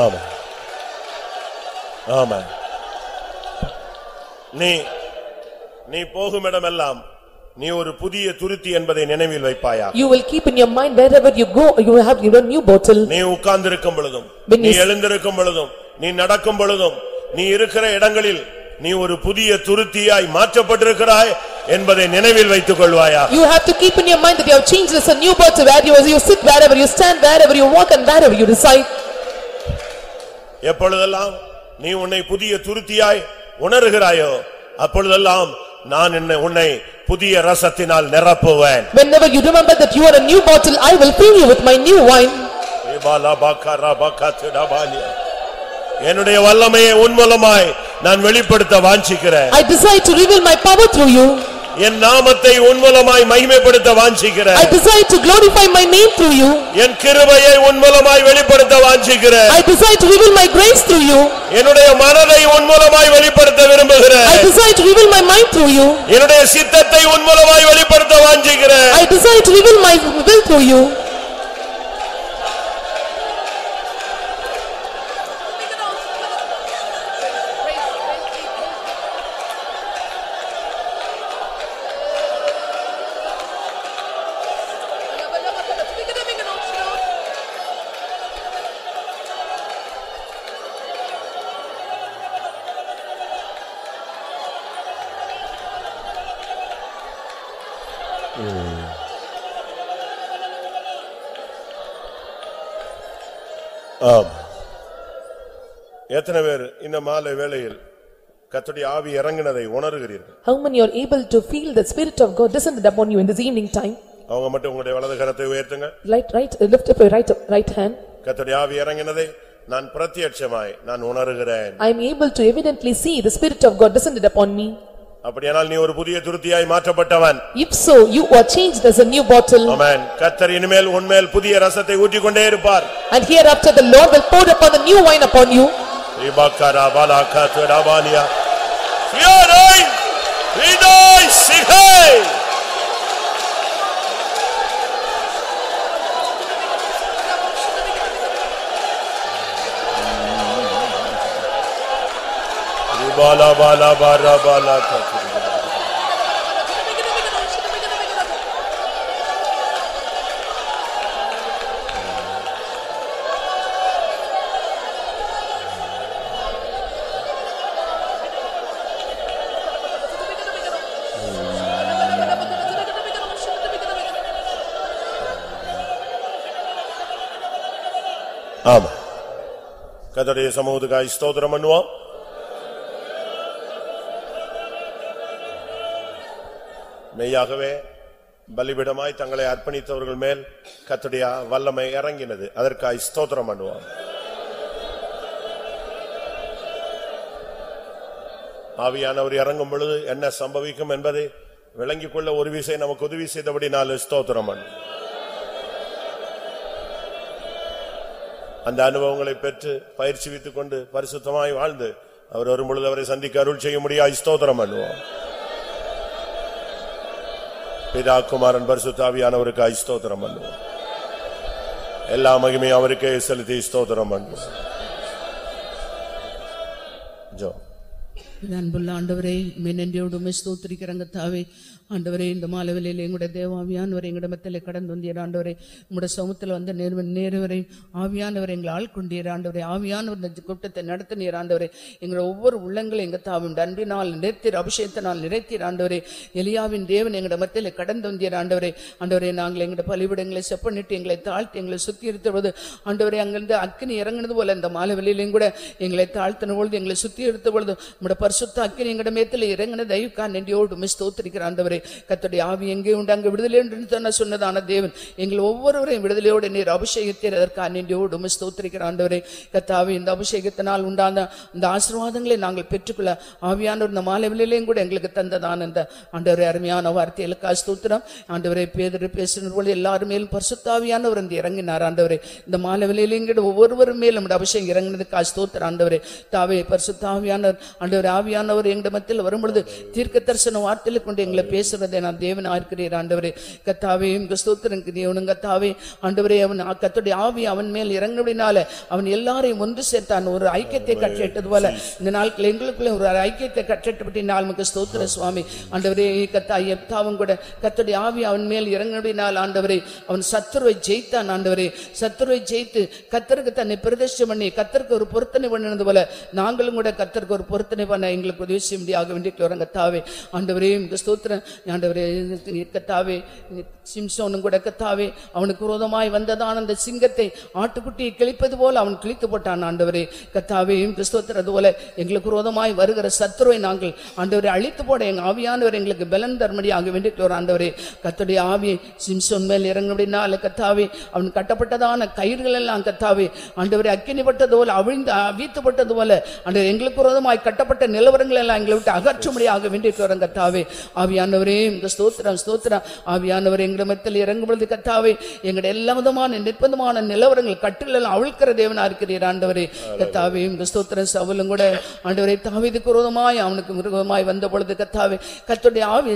[SPEAKER 1] ஆமென். ஆமென். நீ போகும் இடமெல்லாம் நீ ஒரு புதிய துருத்தி என்பதை நினைவில் வைப்பாயா?
[SPEAKER 2] You will keep in your mind wherever you go you will have your new bottle.
[SPEAKER 1] நீ உட்கார்ந்திருக்கும் பொழுதும் நீ எழுந்திருக்கும் பொழுதும் நீ நடக்கும் பொழுதும் நீ இருக்கிற இடங்களில் நீ ஒரு புதிய துருத்தியாய் மாற்றப்பட்டிருக்கிறாய் என்பதை நினைவில் வைத்துக் கொள்வாயா?
[SPEAKER 2] You have to keep in your mind that you have changed as a new bottle where you sit wherever you stand wherever you walk and wherever you reside.
[SPEAKER 1] எப்பொழுதெல்லாம் நீ உன்னை புதிய துருத்தியாய் உணர்கிறாயோ அப்பொழுதெல்லாம் நான் உன்னை புதிய ரசத்தினால் நிரப்புவேன்.
[SPEAKER 2] Whenever you remember that you are a new bottle I will fill you with my new wine.
[SPEAKER 1] என்னுடைய வல்லமையை உன் மூலமாய் நான் வெளிப்படுத்த வாஞ்சிக்கிறேன்.
[SPEAKER 2] I desire to reveal my power through you.
[SPEAKER 1] என் நாமத்தை உன் மூலமாய் மகிமைப்படுத்த வாஞ்சிக்கிறேன்.
[SPEAKER 2] I desire to glorify my name through you.
[SPEAKER 1] என் கிருபையை உன் மூலமாய் வெளிப்படுத்த வாஞ்சிக்கிறேன்.
[SPEAKER 2] I desire to reveal my grace through you.
[SPEAKER 1] என்னுடைய மனதை உன் மூலமாய் வெளிப்படுத்த விரும்புகிறேன்.
[SPEAKER 2] I desire to reveal my mind through you.
[SPEAKER 1] என்னுடைய சித்தத்தை உன் மூலமாய் வெளிப்படுத்த வாஞ்சிக்கிறேன்.
[SPEAKER 2] I desire to reveal my will through you. எத்தனை பேர் இந்த மாலை வேளையில் கர்த்தருடைய ஆவி இறங்கினதை உணர்கிறீர்கள்? How many are able to feel the spirit of God descended upon you in this evening time?
[SPEAKER 1] அவங்க மட்டும் உங்களுடைய வலது கரத்தை உயர்த்துங்க.
[SPEAKER 2] Lift up your right hand.
[SPEAKER 1] கர்த்தருடைய ஆவி இறங்கினதை நான் பிரத்யட்சமாய் நான் உணர்கிறேன்.
[SPEAKER 2] I am able to evidently see the spirit of God descended upon me.
[SPEAKER 1] அப்படியானால் நீ ஒரு புதிய துருத்தியாய் மாற்றப்பட்டவன்.
[SPEAKER 2] If so you are changed as a new bottle.
[SPEAKER 1] ஆமென். கர்த்தர் இனிமேல் உன்மேல் புதிய ரசத்தை ஊற்றிக்கொண்டே இருப்பார்.
[SPEAKER 2] And hereafter the Lord will pour upon the new wine upon you.
[SPEAKER 1] ரிபக்கரா பலகத்து ரபானியா ஃபியரை விடாய் சிகை ரிபாலா பாலா பாரா பாலா கத்து. ஆமா, கர்த்தருடைய சமூகத்துக்காய் ஸ்தோத்திரம் பண்ணுவோம். மெய்யாகவே பலிபீடமாய் தங்களை அர்ப்பணித்தவர்கள் மேல் கர்த்தருடைய வல்லமை இறங்கினது. அதற்காய் ஸ்தோத்திரம் பண்ணுவோம். ஆவியானவர் இறங்கும் பொழுது என்ன சம்பவிக்கும் என்பதை விளங்கிக் கொள்ள ஒரு விசை நமக்கு உதவி செய்தபடி நாலு ஸ்தோத்திரம் பண்ணுவோம். அந்த அனுபவங்களை பெற்று பயிற்சி வைத்துக் கொண்டு பரிசுத்தமாய் வாழ்ந்து அவர் வரும் பொழுது அவரை சந்திக்க அருள் செய்ய முடியாது. ஸ்தோத்திரம் பண்ணுவோம். பிதா குமாரன் பரிசுத்த ஆவியானவருக்கு ஸ்தோத்திரம் பண்ணுவோம். எல்லா மகிமையும் அவருக்கே செலுத்தி ஸ்தோத்திரம் பண்ணுவோம். ஜோ
[SPEAKER 4] அன்புள்ள ஆண்டவரே, நன்றியோடு ஸ்தோத்திரிக்கிறங்க தாவே. ஆண்டவரே, இந்த மாலவெளியில் எங்களுடைய தேவாவியானவரை எங்களுடைய மத்தியில் கடந்து வந்தீர் ஆண்டவரே. உங்களுடைய சமூகத்தில் வந்து நேர்வரை ஆவியானவர் எங்களை ஆள்கொண்டீர் ஆண்டவரே. ஆவியானவர் இந்த கூட்டத்தை நடத்தினீர் ஆண்டவரே. எங்களுடைய ஒவ்வொரு உள்ளங்களை எங்கள் தாவும் அன்பினால் நிறைத்தீர், அபிஷேகத்தினால் நிறைத்தீர் ஆண்டவரே. எலியாவின் தேவன் எங்களுடைய மத்தியில் கடந்து வந்தீர் ஆண்டவரே. ஆண்டவரே, நாங்கள் எங்களுடைய பலிவிடங்களை செப்பனிட்டு எங்களை தாழ்த்தி எங்களை சுத்தி இருத்தபோது ஆண்டவரே, அங்கிருந்து அக்கினி இறங்கினது போல இந்த மாலவெளியிலையும் கூட எங்களை தாழ்த்தின பொழுது எங்களை சுத்தி இருத்த பொழுது உங்களுடைய பரிசுத்த அக்கினி எங்களுடைய மேத்தில் இறங்கின தயவுக்கா நன்றியோடு ஸ்தோத்திரிக்கிற ஆண்டவரே. கர்த்தருடைய ஆவி எங்கே உண்டு அங்கு விடுதலை என்று சொன்னதான தேவன் எங்கள் ஒவ்வொருவரையும் விடுதலையோடு நீர் அபிஷேகத்தீர், அதற்காக நன்றியோடு ஸ்தோத்திரிக்கிற ஆண்டவரே. கர்த்தாவே, இந்த அபிஷேகத்தினால் உண்டான இந்த ஆசீர்வாதங்களை நாங்கள் பெற்றுக்கொள்ள ஆவியானவர் இந்த மாலையிலேயும் கூட எங்களுக்கு தந்ததான இந்த ஆண்டவரே அருமையான வார்த்தைகளுக்காக ஸ்தோத்திரம். ஆண்டவரே, பேதுரு பேசின போது எல்லாரும் மேலும் பரிசுத்த ஆவியானவர் வந்து இறங்கினார் ஆண்டவரே. இந்த மாலையிலேயும் கூட ஒவ்வொருவரும் மேலும் நம்முடைய அபிஷேகம் இறங்கினதுக்காக ஸ்தோத்திரம் ஆண்டவரே. தாவே, பரிசுத்த ஆவியானவர் ஆண்டவரே, ஆவியானவர் எங்கள் மத்தியில் வரும்பொழுது தீர்க்க தரிசன வார்த்தைகளை கொண்டு எங்களை பேசுறதை நான் தேவனா இருக்கிறேன் ஆண்டவரே. கர்த்தாவே, உங்க ஸ்தோத்திரம் தேவனும் கர்த்தாவே. ஆண்டவரே, அவன் கர்த்தருடைய ஆவி அவன் மேல் இறங்கினால அவன் எல்லாரையும் ஒன்று சேர்த்தான், ஒரு ஐக்கியத்தை கட்டிட்டது போல இந்த நாட்கள் எங்களுக்குள்ள ஒரு ஐக்கியத்தை கட்டிட்டு நாள் நமக்கு ஸ்தோத்திர சுவாமி. ஆண்டவரே, எப்தாவும் கூட கர்த்தருடைய ஆவி அவன் மேல் இறங்கினால் ஆண்டவரே அவன் சத்துருவை ஜெயித்தான் ஆண்டவரே. சத்துருவை ஜெயித்து கர்த்தருக்கு தன்னை பிரதிஷ்டை பண்ணி கர்த்தருக்கு ஒரு பொருத்தனை பண்ணினது போல நாங்களும் கூட கர்த்தருக்கு ஒரு பொருத்தனை பண்ண எங்களுக்கு உதவி செய்ய முடியாக வேண்டிய கர்த்தாவே. ஆண்டவரே, உங்க ஸ்தோத்திரம் ஆண்டவரே. கர்த்தாவே, சிம்சோனும் கூட கர்த்தாவே அவனுக்கு விரோதமாய் வந்ததான அந்த சிங்கத்தை ஆட்டுக்குட்டியை கிழிப்பது போல அவன் கிழித்து போட்டான் ஆண்டவரே. கர்த்தாவே, ஸ்தோத்திரம். அதுபோல எங்களுக்கு விரோதமாய் வருகிற சத்துருவை நாங்கள் ஆண்டவரை அழித்து போட எங்க ஆவியானவர் எங்களுக்கு பலன் தரும்படியாக வேண்டிக்கிறோம் ஆண்டவரே. கர்த்தருடைய ஆவி சிம்சோன் மேல் இறங்கினால கர்த்தாவே அவன் கட்டப்பட்டதான கயிறுகள் எல்லாம் கர்த்தாவே ஆண்டவரை அக்கினிப்பட்டது போல அவிழ்த்துப்பட்டது போல ஆண்டவர் எங்களுக்கு விரோதமாய் கட்டப்பட்ட நிலவரங்கள் எல்லாம் எங்களை விட்டு அகற்றும்படியாக வேண்டிக்கிறோம் கர்த்தாவே. ஆவியானவரே, இந்த ஸ்தோத்திரம் ஸ்தோத்திரம். ஆவியானவர் எங்கள் மத்தியில் இறங்கும் பொழுது கர்த்தாவே எங்களுடைய எல்லா விதமான நிர்பந்தமான நிலவரங்கள் கட்டில் எல்லாம் அவிழ்க்கிற தேவனா இருக்கிறீர் ஆண்டவரே. கர்த்தாவே, இந்த ஸ்தோத்திரம். சவுலும் கூட ஆண்டவரை தாவீதுக்கு விரோதமாய் அவனுக்கு விரோதமாய் வந்த பொழுது கர்த்தாவே கர்த்தருடைய ஆவி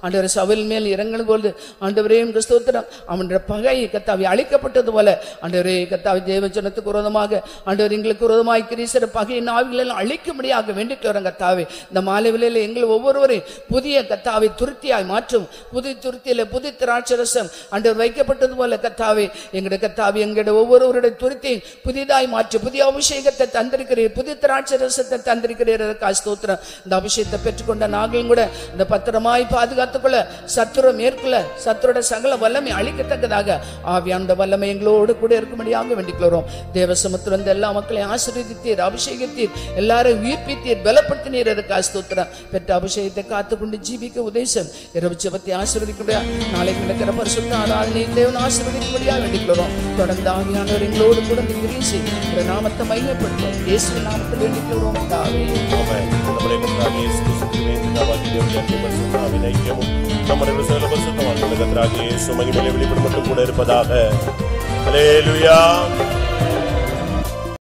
[SPEAKER 4] ஆண்டவரை சவுல் மேல் இறங்கின பொழுது ஆண்டவரே, இந்த ஸ்தோத்திரம். அவனுடைய பகை கர்த்தாவே அழிக்கப்பட்டது போல ஆண்டவரே கர்த்தாவே தேவஜனத்துக்கு விரோதமாக ஆண்டவர் எங்களுக்கு விரோதமாய் கிரீசர பகையின் ஆவிகள் எல்லாம் அழிக்கும்படியாக வேண்டிட்டு வரோம் கர்த்தாவே. இந்த மாலை வேளையில எங்கள் ஒவ்வொருவரையும் புதிய கர்த்தாவை துருத்தியாய் மாற்றும், புதிய துருத்தியில புதிய திராட்சரசம் ஆண்டவர் வைக்கப்பட்டது போல கர்த்தாவே எங்களுடைய கர்த்தாவே எங்களுடைய ஒவ்வொருவருடைய துருத்தி புதிதாய் மாற்றி புதிய அபிஷேகத்தை தந்திருக்கிறீர், புதிய திராட்சரசத்தை தந்திருக்கிறீர். ஸ்தோத்திரம். இந்த அபிஷேகத்தை பெற்றுக்கொண்ட நாங்களும் கூட இந்த பத்திரமாய் பாதுகாத்துக்கொள்ள சத்துரு மேற்குள்ள சத்துருடைய சகல வல்லமை அழிக்கத்தக்கதாக ஆவியான வல்லமை எங்களோடு கூட இருக்கும்படியாக வேண்டிக்கிறோம். தேவசமத்தில் வந்த எல்லா மக்களையும் ஆசீர்வதித்தீர், அபிஷேகத்தீர், எல்லாரும் உயிர்ப்பித்தீர், பலப்படுத்தினீர். அதுக்காக ஸ்தோத்திரம். பெற்ற அபிஷேகத்தை காத்துக்கொண்டு ஜீவிக்க உதேசம் இரவு ஜெபத்தை ஆசீர்வதிக்க நாளைக்கு நடக்கிற பரிசுத்த ஆராதனை தேவன் ஆசீர்வதிக்கும்படியாக வேண்டிக்கிறோம். தொடர்ந்து ஆவியானவர் எங்களோடு கூட வீசி ஒரு நாமத்தை மகிமைப்படுத்தும் இயேசுவின் நாமத்தில் வேண்டிக்கிறோம்.
[SPEAKER 1] நம்முடைய வெளிப்படும் மட்டும் கூட இருப்பதாக. ஹல்லேலூயா.